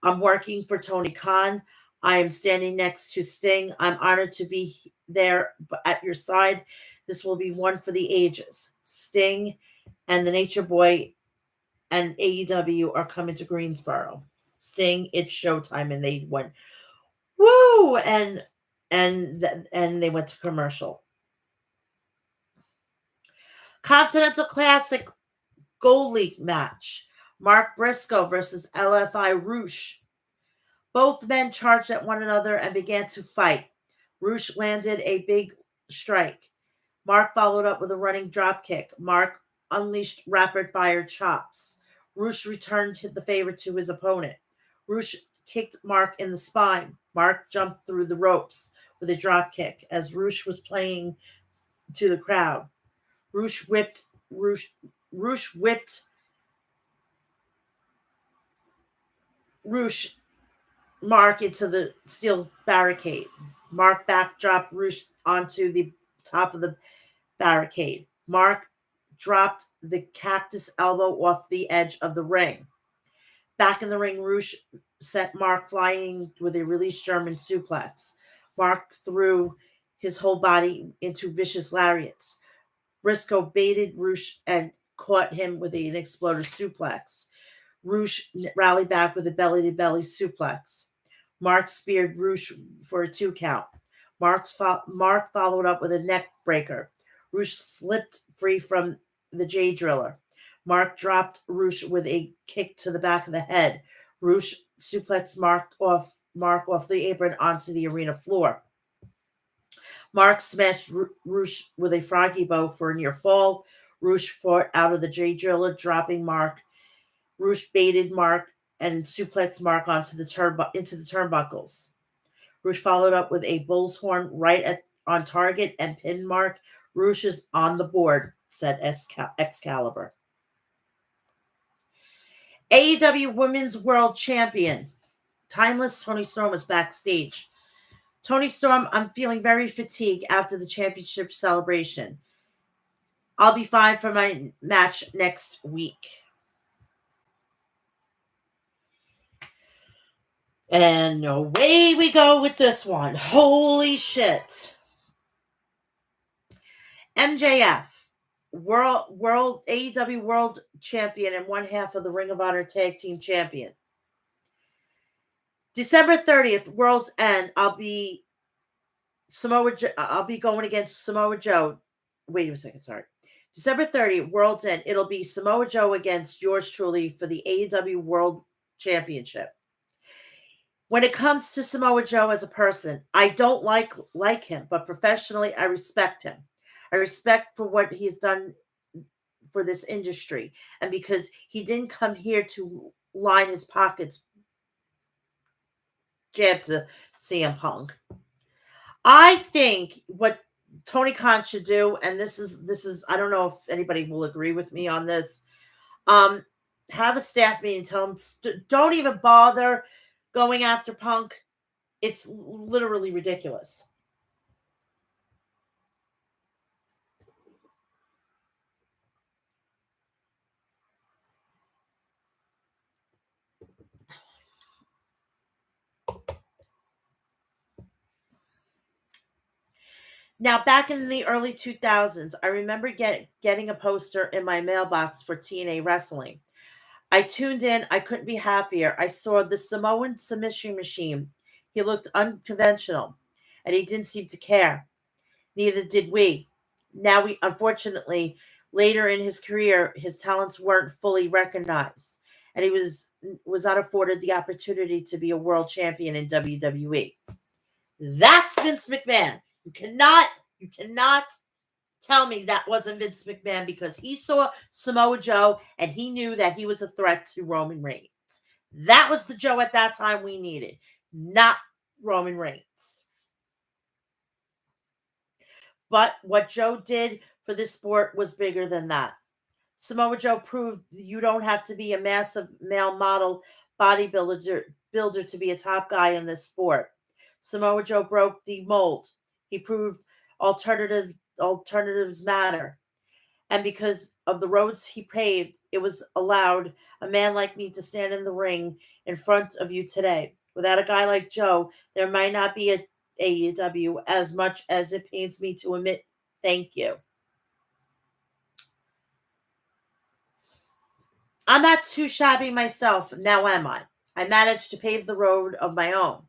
I'm working for Tony Khan. I am standing next to Sting. I'm honored to be there at your side. This will be one for the ages. Sting and the Nature Boy and AEW are coming to Greensboro. Sting, it's showtime, and they went woo, and they went to commercial. Continental Classic Gold League match. Mark Briscoe versus LFI Roosh. Both men charged at one another and began to fight. Roosh landed a big strike. Mark followed up with a running drop kick. Mark unleashed rapid-fire chops. Roosh returned the favor to his opponent. Roosh kicked Mark in the spine. Mark jumped through the ropes with a drop kick as Roosh was playing to the crowd. Roosh whipped Mark into the steel barricade. Mark backdropped Roosh onto the top of the barricade. Mark dropped the cactus elbow off the edge of the ring. Back in the ring, Roosh sent Mark flying with a released German suplex. Mark threw his whole body into vicious lariats. Briscoe baited Roosh and caught him with an explosive suplex. Roosh rallied back with a belly to belly suplex. Mark speared Roosh for a 2 count. Mark followed up with a neck breaker. Roosh slipped free from the J Driller. Mark dropped Roosh with a kick to the back of the head. Roosh suplexed Mark off the apron onto the arena floor. Mark smashed Roosh with a froggy bow for a near fall. Roosh fought out of the J Driller, dropping Mark. Roosh baited Mark and suplexed Mark into the turnbuckles. Roosh followed up with a bull's horn on target and pinned Mark. Roosh is on the board, said Excalibur. AEW Women's World Champion. Timeless Toni Storm was backstage. Toni Storm, I'm feeling very fatigued after the championship celebration. I'll be fine for my match next week. And away we go with this one. Holy shit. MJF, world AEW World Champion and one half of the Ring of Honor Tag Team Champion. December 30th, World's End. I'll be going against Samoa Joe. Wait a second, sorry. December 30th, World's End. It'll be Samoa Joe against yours truly for the AEW World Championship. When it comes to Samoa Joe as a person, I don't like him, but professionally, I respect him. I respect for what he's done for this industry, and because he didn't come here to line his pockets, jab to CM Punk. I think what Tony Khan should do, and this is I don't know if anybody will agree with me on this. Have a staff meeting, tell them don't even bother going after Punk. It's literally ridiculous. Now, back in the early 2000s, I remember getting a poster in my mailbox for TNA Wrestling. I tuned in. I couldn't be happier. I saw the Samoan submission machine. He looked unconventional, and he didn't seem to care. Neither did we. Now, unfortunately, later in his career, his talents weren't fully recognized, and he was not afforded the opportunity to be a world champion in WWE. That's Vince McMahon. You cannot tell me that wasn't Vince McMahon, because he saw Samoa Joe and he knew that he was a threat to Roman Reigns. That was the Joe at that time we needed, not Roman Reigns. But what Joe did for this sport was bigger than that. Samoa Joe proved you don't have to be a massive male model bodybuilder to be a top guy in this sport. Samoa Joe broke the mold. He proved alternatives matter. And because of the roads he paved, it was allowed a man like me to stand in the ring in front of you today. Without a guy like Joe, there might not be a AEW, as much as it pains me to admit. Thank you. I'm not too shabby myself, now am I? I managed to pave the road of my own.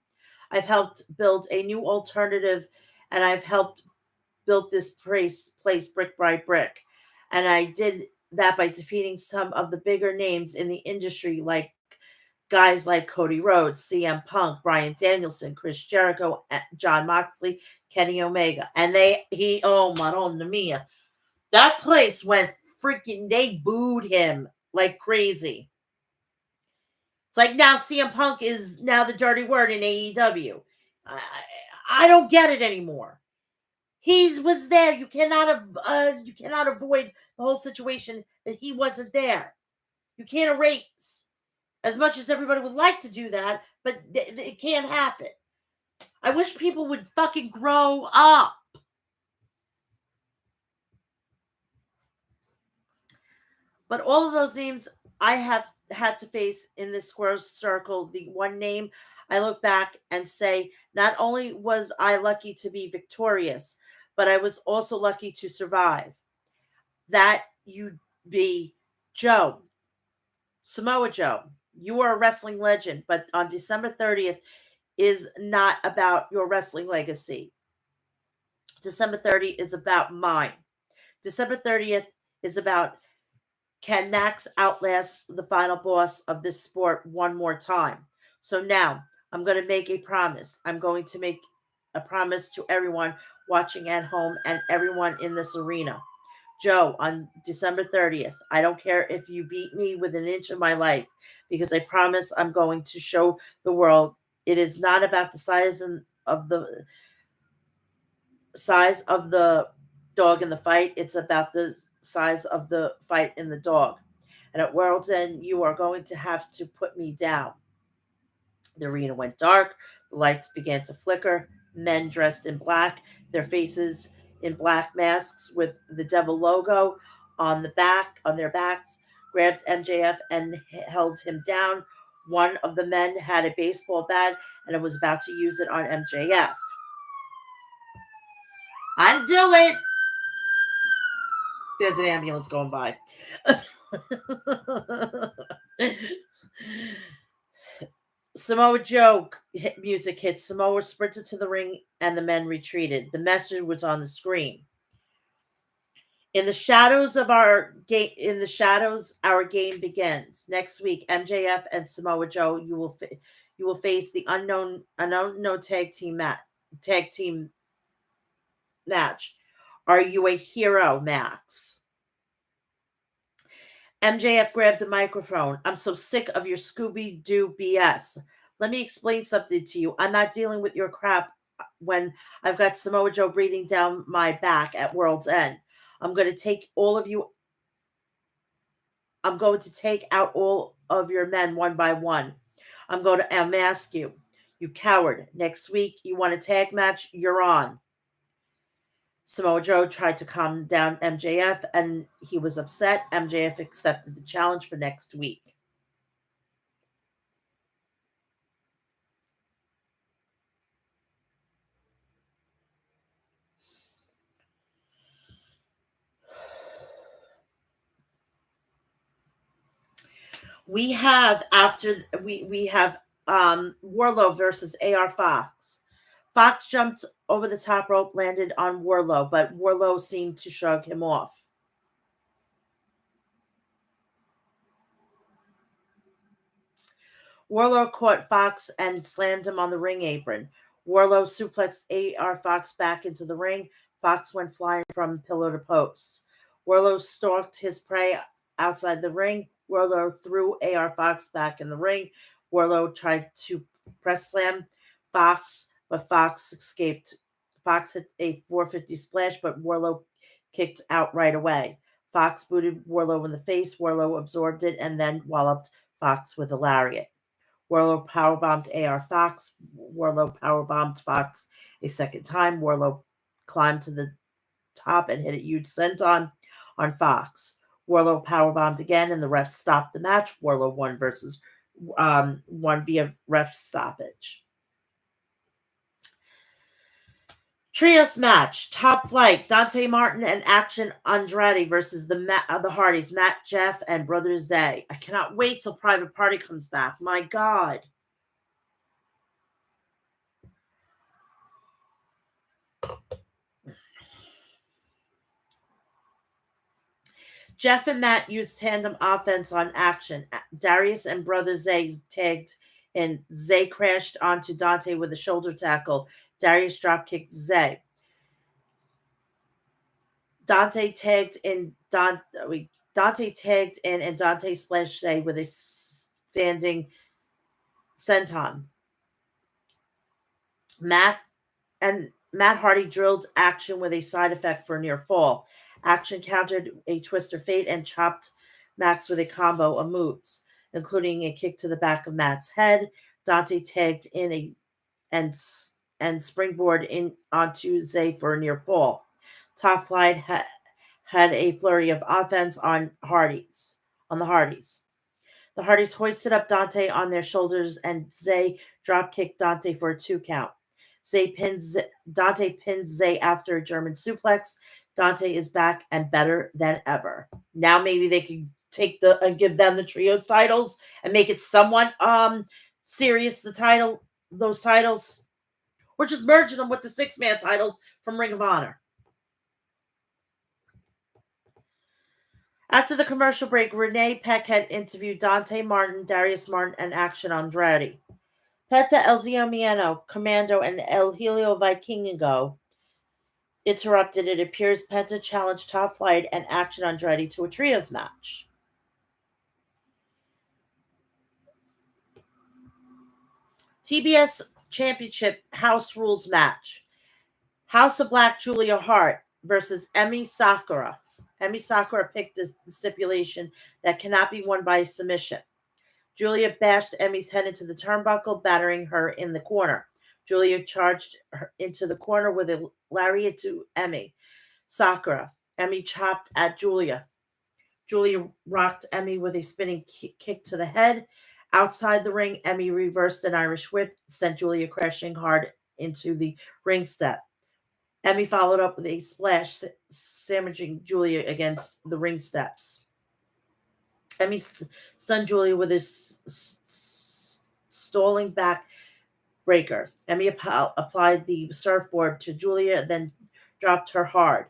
I've helped build a new alternative, and I've helped build this place brick by brick. And I did that by defeating some of the bigger names in the industry, like guys like Cody Rhodes, CM Punk, Bryan Danielson, Chris Jericho, Jon Moxley, Kenny Omega. And oh, Madonna Mia. That place went freaking, they booed him like crazy. It's like now CM Punk is now the dirty word in AEW. I don't get it anymore. He was there. You cannot avoid the whole situation that he wasn't there. You can't erase, as much as everybody would like to do that, but it can't happen. I wish people would fucking grow up. But all of those names I have had to face in this square circle, the one name I look back and say, not only was I lucky to be victorious, but I was also lucky to survive. That you be Joe, Samoa Joe. You are a wrestling legend, but on December 30th is not about your wrestling legacy. December 30th is about mine. December 30th is about, can Max outlast the final boss of this sport one more time? So now I'm going to make a promise. I'm going to make a promise to everyone watching at home and everyone in this arena. Joe, on December 30th, I don't care if you beat me with an inch of my life, because I promise I'm going to show the world it is not about the size of the dog in the fight. It's about the size of the fight in the dog. And at World's End, you are going to have to put me down. The arena went dark. The lights began to flicker. Men dressed in black, their faces in black masks with the devil logo on their backs, grabbed MJF and held him down. One of the men had a baseball bat and was about to use it on MJF. Undo it. There's an ambulance going by. Samoa Joe music hit. Samoa sprinted to the ring and the men retreated. The message was on the screen. In the shadows, our game begins. Next week, MJF and Samoa Joe, you will face the unknown tag team match. Are you a hero, Max? MJF grabbed the microphone. I'm so sick of your Scooby Doo BS. Let me explain something to you. I'm not dealing with your crap when I've got Samoa Joe breathing down my back at World's End. I'm going to take all of you. I'm going to take out all of your men one by one. I'm going to unmask you. You coward. Next week, you want a tag match? You're on. Samoa Joe tried to calm down MJF and he was upset. MJF accepted the challenge for next week. We have Warlow versus AR Fox. Fox jumped over the top rope, landed on Warlow, but Warlow seemed to shrug him off. Warlow caught Fox and slammed him on the ring apron. Warlow suplexed AR Fox back into the ring. Fox went flying from pillar to post. Warlow stalked his prey outside the ring. Warlow threw AR Fox back in the ring. Warlow tried to press slam Fox, but Fox escaped. Fox hit a 450 splash, but Warlow kicked out right away. Fox booted Warlow in the face. Warlow absorbed it and then walloped Fox with a lariat. Warlow powerbombed AR Fox. Warlow powerbombed Fox a second time. Warlow climbed to the top and hit a huge senton on Fox. Warlow powerbombed again, and the ref stopped the match. Warlow won via ref stoppage. Trios match, Top Flight, Dante Martin and Action Andrade versus the Hardys, Matt, Jeff, and Brother Zay. I cannot wait till Private Party comes back. My God. Jeff and Matt used tandem offense on Action. Darius and Brother Zay tagged and Zay crashed onto Dante with a shoulder tackle. Darius dropkicked Zay. Dante tagged in and Dante splashed Zay with a standing senton. Matt Hardy drilled Action with a side effect for a near fall. Action countered a twist of fate and chopped Max with a combo of moves, including a kick to the back of Matt's head. Dante tagged in and springboard in onto Zay for a near fall. Top Flight had a flurry of offense on the Hardys. The Hardys hoisted up Dante on their shoulders, and Zay drop kicked Dante for a 2 count. Dante pins Zay after a German suplex. Dante is back and better than ever. Now maybe they could take the give them the trios titles and make it somewhat serious. Those titles, or just merging them with the 6-man titles from Ring of Honor. After the commercial break, Renee Paquette interviewed Dante Martin, Darius Martin, and Action Andretti. Penta El Zio Miedo, Commando, and El Helio Vikingo interrupted. It appears Penta challenged Top Flight and Action Andretti to a trios match. TBS Championship House Rules match. House of Black Julia Hart versus Emi Sakura. Emi Sakura picked the stipulation that cannot be won by submission. Julia bashed Emi's head into the turnbuckle, battering her in the corner. Julia charged her into the corner with a lariat to Emi Sakura. Emi chopped at Julia. Julia rocked Emi with a spinning kick to the head. Outside the ring, Emi reversed an Irish whip, sent Julia crashing hard into the ring step. Emi followed up with a splash, sandwiching Julia against the ring steps. Emi stunned Julia with his stalling back breaker. Emi applied the surfboard to Julia, then dropped her hard.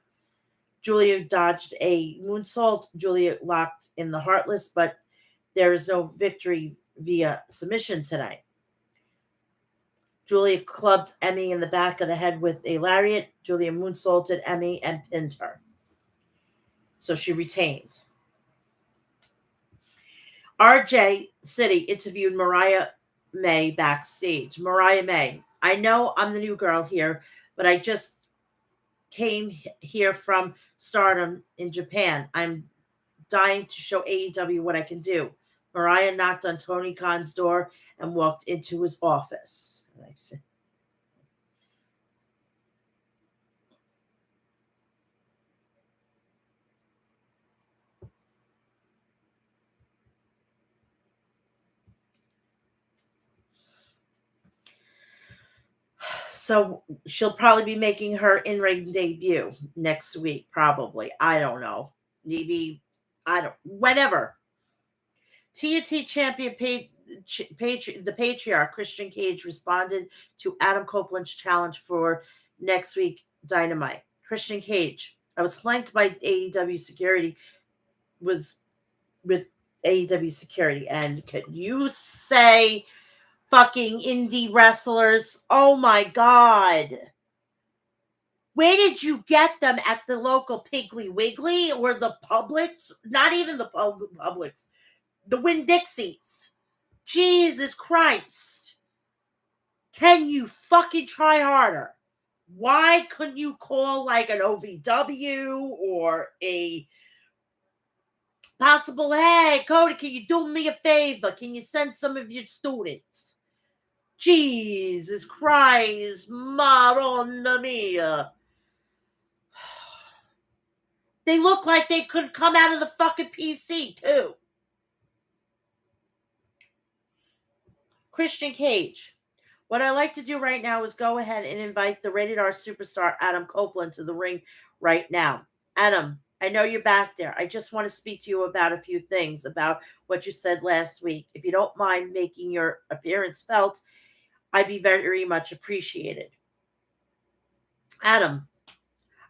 Julia dodged a moonsault. Julia locked in the Heartless, but there is no victory via submission tonight. Julia clubbed Emi in the back of the head with a lariat. Julia moonsaulted Emi and pinned her. So she retained. RJ City interviewed Mariah May backstage. Mariah May, I know I'm the new girl here, but I just came here from Stardom in Japan. I'm dying to show AEW what I can do. Mariah knocked on Tony Khan's door and walked into his office. So she'll probably be making her in-ring debut next week, probably. I don't know. Maybe, whenever. TNT champion the Patriarch, Christian Cage, responded to Adam Copeland's challenge for next week Dynamite. Christian Cage, I was flanked by AEW security, was with AEW security, and could you say fucking indie wrestlers? Oh my god. Where did you get them? At the local Piggly Wiggly or the Publix? Not even the Publix. The Winn-Dixies. Jesus Christ. Can you fucking try harder? Why couldn't you call like an OVW or a possible, hey, Cody, can you do me a favor? Can you send some of your students? Jesus Christ, Madonna mia. They look like they could come out of the fucking PC, too. Christian Cage. What I like to do right now is go ahead and invite the Rated R superstar Adam Copeland to the ring right now. Adam, I know you're back there. I just want to speak to you about a few things about what you said last week. If you don't mind making your appearance felt, I'd be very much appreciated. Adam,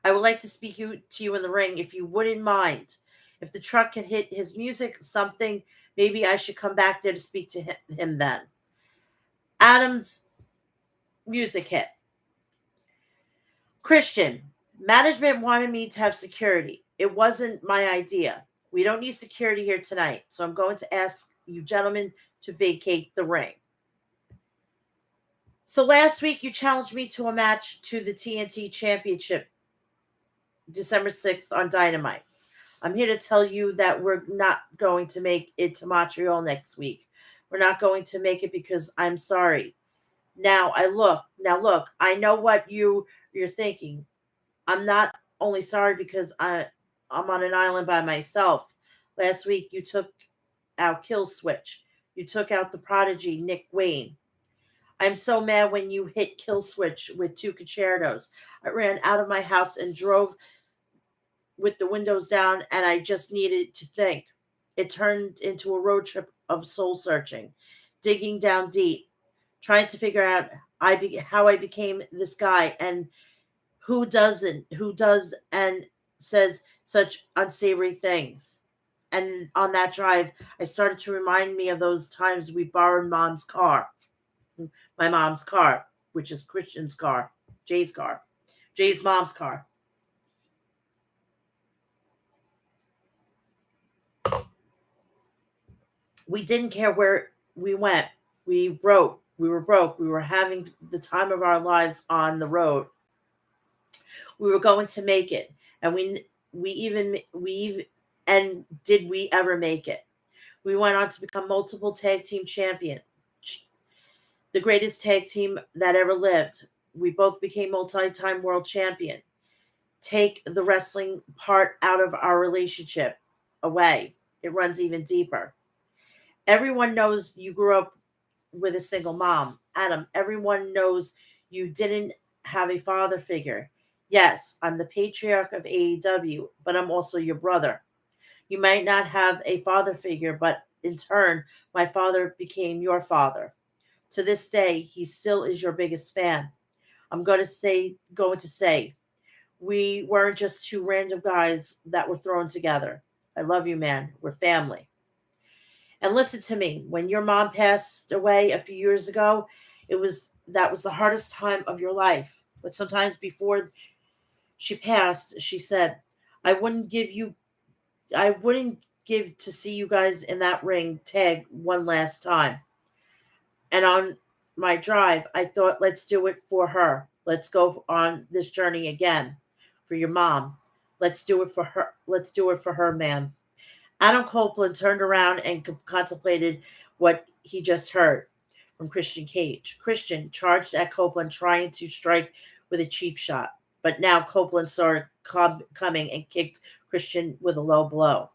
I would like to speak to you in the ring, if you wouldn't mind. If the truck can hit his music, something, maybe I should come back there to speak to him then. Adam's music hit. Christian, management wanted me to have security. It wasn't my idea. We don't need security here tonight, so I'm going to ask you gentlemen to vacate the ring. So last week you challenged me to a match to the TNT Championship December 6th on Dynamite. I'm here to tell you that we're not going to make it to Montreal next week. We're not going to make it because I'm sorry. Now look, I know what you're thinking. I'm not only sorry because I'm on an island by myself. Last week you took out kill switch. You took out the prodigy, Nick Wayne. I'm so mad when you hit kill switch with two concertos. I ran out of my house and drove with the windows down, and I just needed to think. It turned into a road trip of soul searching, digging down deep, trying to figure out how I became this guy, and who does and says such unsavory things. And on that drive, I started to remind me of those times we borrowed my mom's car, which is Christian's car, Jay's car, Jay's mom's car. We didn't care where we went. We broke. We were broke. We were having the time of our lives on the road. We were going to make it, and and did we ever make it? We went on to become multiple tag team champions, the greatest tag team that ever lived. We both became multi-time world champion. Take the wrestling part out of our relationship away. It runs even deeper. Everyone knows you grew up with a single mom. Adam, everyone knows you didn't have a father figure. Yes, I'm the patriarch of AEW, but I'm also your brother. You might not have a father figure, but in turn, my father became your father. To this day, he still is your biggest fan. I'm going to say, we weren't just two random guys that were thrown together. I love you, man. We're family. And listen to me, when your mom passed away a few years ago, that was the hardest time of your life. But sometimes before she passed, she said, I wouldn't give you I wouldn't give to see you guys in that ring tag one last time. And on my drive, I thought, let's do it for her. Let's go on this journey again for your mom. Let's do it for her. Let's do it for her, man. Adam Copeland turned around and contemplated what he just heard from Christian Cage. Christian charged at Copeland, trying to strike with a cheap shot. But now Copeland saw it coming and kicked Christian with a low blow.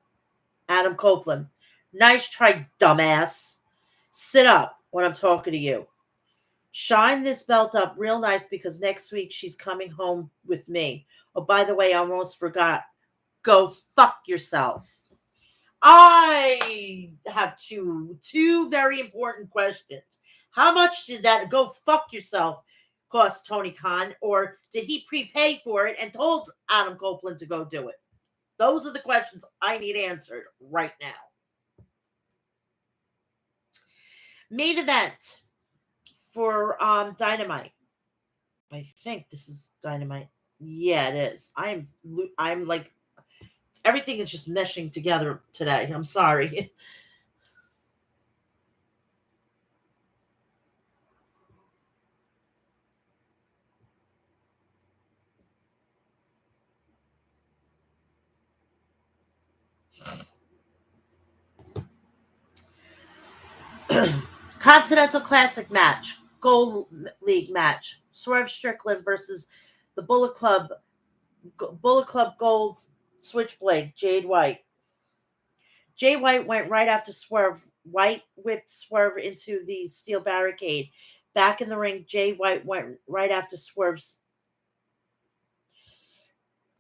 Adam Copeland, nice try, dumbass. Sit up when I'm talking to you. Shine this belt up real nice because next week she's coming home with me. Oh, by the way, I almost forgot. Go fuck yourself. I have two very important questions. How much did that go fuck yourself cost Tony Khan, or did he prepay for it and told Adam Copeland to go do it? Those are the questions I need answered right now. Main event for Dynamite. I think this is Dynamite. Yeah, it is. I'm like everything is just meshing together today. I'm sorry. Continental Classic match, Gold League match. Swerve Strickland versus the Bullet Club Gold's Switchblade, Jade White. Jay White went right after Swerve. White whipped Swerve into the steel barricade. Back in the ring, Jay White went right after Swerve's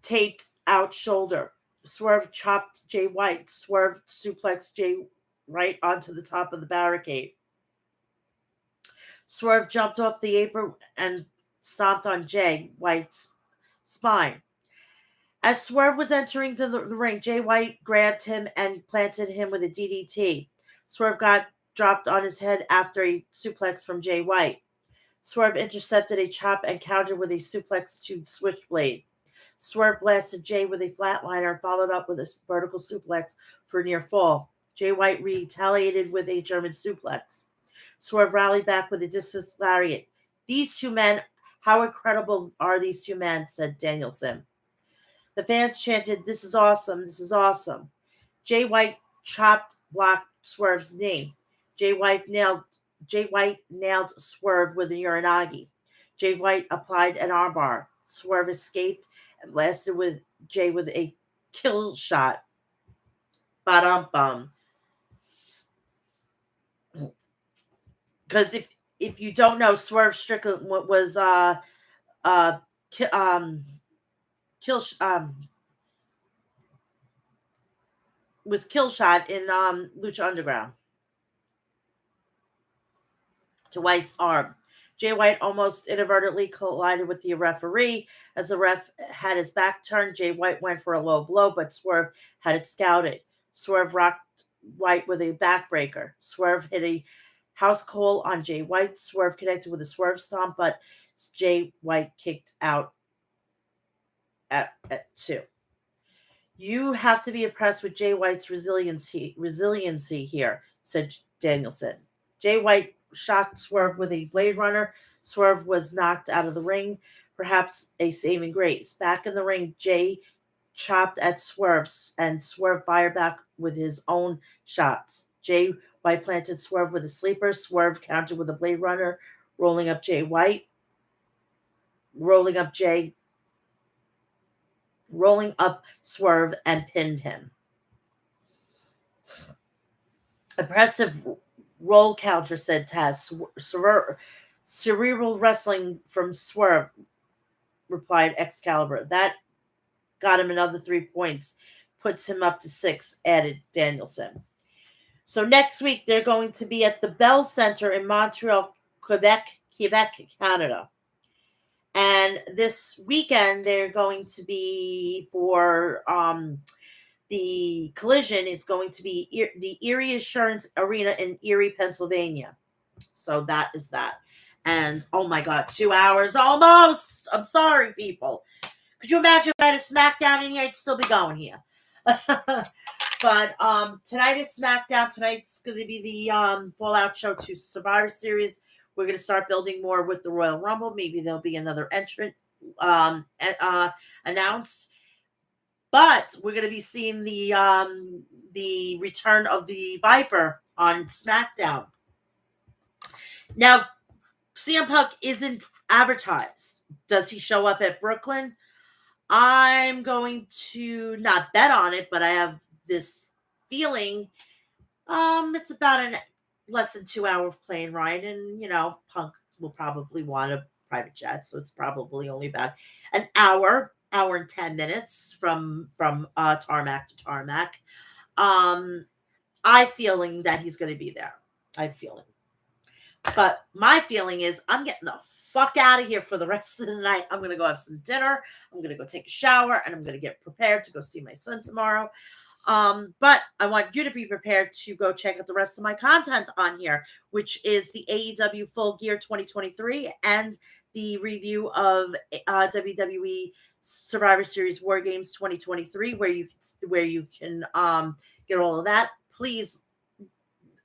taped out shoulder. Swerve chopped Jay White. Swerve suplexed Jay right onto the top of the barricade. Swerve jumped off the apron and stomped on Jay White's spine. As Swerve was entering the ring, Jay White grabbed him and planted him with a DDT. Swerve got dropped on his head after a suplex from Jay White. Swerve intercepted a chop and countered with a suplex to Switchblade. Swerve blasted Jay with a flatliner, followed up with a vertical suplex for a near fall. Jay White retaliated with a German suplex. Swerve rallied back with a discus lariat. These two men, how incredible are these two men, said Danielson. The fans chanted, this is awesome, this is awesome. Jay White blocked Swerve's knee. Jay White nailed Swerve with a Uranagi. Jay White applied an armbar. Swerve escaped and blasted with Jay with a kill shot. Ba-dum-bum. Because if you don't know, Swerve Strickland was uh ki- kill was kill shot in Lucha Underground to White's arm. Jay White almost inadvertently collided with the referee. As the ref had his back turned, Jay White went for a low blow, but Swerve had it scouted. Swerve rocked White with a backbreaker. Swerve hit a house call on Jay White. Swerve connected with a swerve stomp, but Jay White kicked out at two. You have to be impressed with Jay White's resiliency here, said Danielson. Jay White shocked Swerve with a Blade Runner. Swerve was knocked out of the ring, perhaps a saving grace. Back in the ring, Jay chopped at Swerve, and Swerve fired back with his own shots. Jay White planted Swerve with a sleeper. Swerve countered with a Blade Runner, rolling up Jay White, rolling up Jay, rolling up Swerve, and pinned him. Impressive roll counter, said Taz. Cerebral wrestling from Swerve, replied Excalibur. That got him another 3 points. Puts him up to 6, added Danielson. So next week, they're going to be at the Bell Center in Montreal, Quebec, Canada. And this weekend, they're going to be for the collision. It's going to be the Erie Assurance Arena in Erie, Pennsylvania. So that is that. And oh my God, 2 hours almost. I'm sorry, people. Could you imagine if I had a SmackDown in here? I'd still be going here. But tonight is SmackDown. Tonight's going to be the Fallout show to Survivor Series. We're going to start building more with the Royal Rumble. Maybe there'll be another entrant announced. But we're going to be seeing the return of the Viper on SmackDown. Now, CM Punk isn't advertised. Does he show up at Brooklyn? I'm going to not bet on it, but I have this feeling it's about an less than 2 hour plane ride, and Punk will probably want a private jet, so it's probably only about an hour and 10 minutes from tarmac to tarmac. I feeling that he's going to be there. I'm feeling. But my feeling is I'm getting the fuck out of here for the rest of the night. I'm going to go have some dinner. I'm going to go take a shower, and I'm going to get prepared to go see my son tomorrow. But I want you to be prepared to go check out the rest of my content on here, which is the AEW Full Gear 2023 and the review of WWE Survivor Series War Games 2023, where you can get all of that. Please,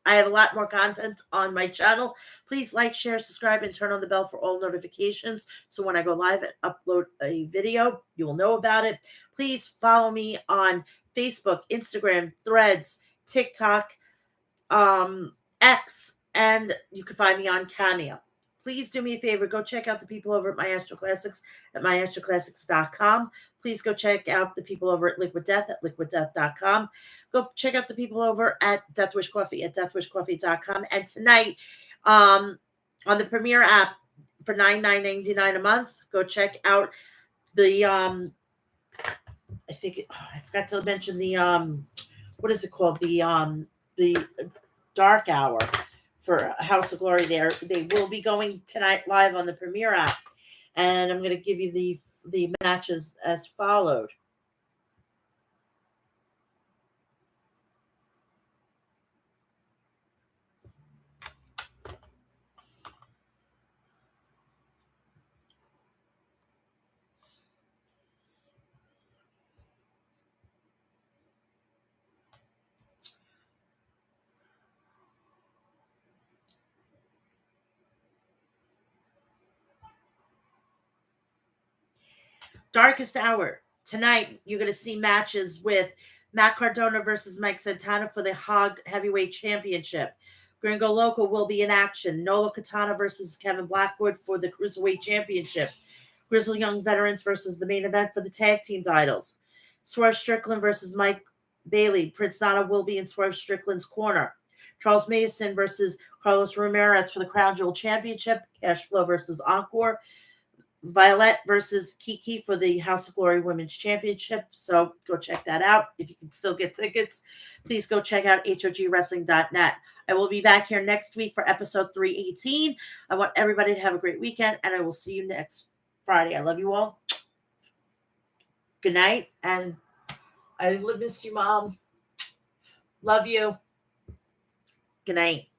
I have a lot more content on my channel. Please like, share, subscribe, and turn on the bell for all notifications. So when I go live and upload a video, you will know about it. Please follow me on Facebook, Instagram, Threads, TikTok, X, and you can find me on Cameo. Please do me a favor. Go check out the people over at My Astro Classics at myastroclassics.com. Please go check out the people over at Liquid Death at liquiddeath.com. Go check out the people over at Deathwish Coffee at deathwishcoffee.com. And tonight, on the Premier app for $9.99 a month, go check out the I forgot to mention the what is it called? The Dark Hour for House of Glory. They will be going tonight live on the Premiere app, and I'm going to give you the matches as followed. Darkest Hour. Tonight, you're going to see matches with Matt Cardona versus Mike Santana for the Hog Heavyweight Championship. Gringo Loco will be in action. Nolo Katana versus Kevin Blackwood for the Cruiserweight Championship. Grizzly Young Veterans versus the main event for the tag team titles. Swerve Strickland versus Mike Bailey. Prince Nana will be in Swerve Strickland's corner. Charles Mason versus Carlos Ramirez for the Crown Jewel Championship. Cash Flow versus Encore. Violet versus Kiki for the House of Glory Women's Championship. So go check that out. If you can still get tickets, please go check out hogwrestling.net. I will be back here next week for episode 318. I want everybody to have a great weekend, and I will see you next Friday. I love you all. Good night, and I miss you, Mom. Love you. Good night.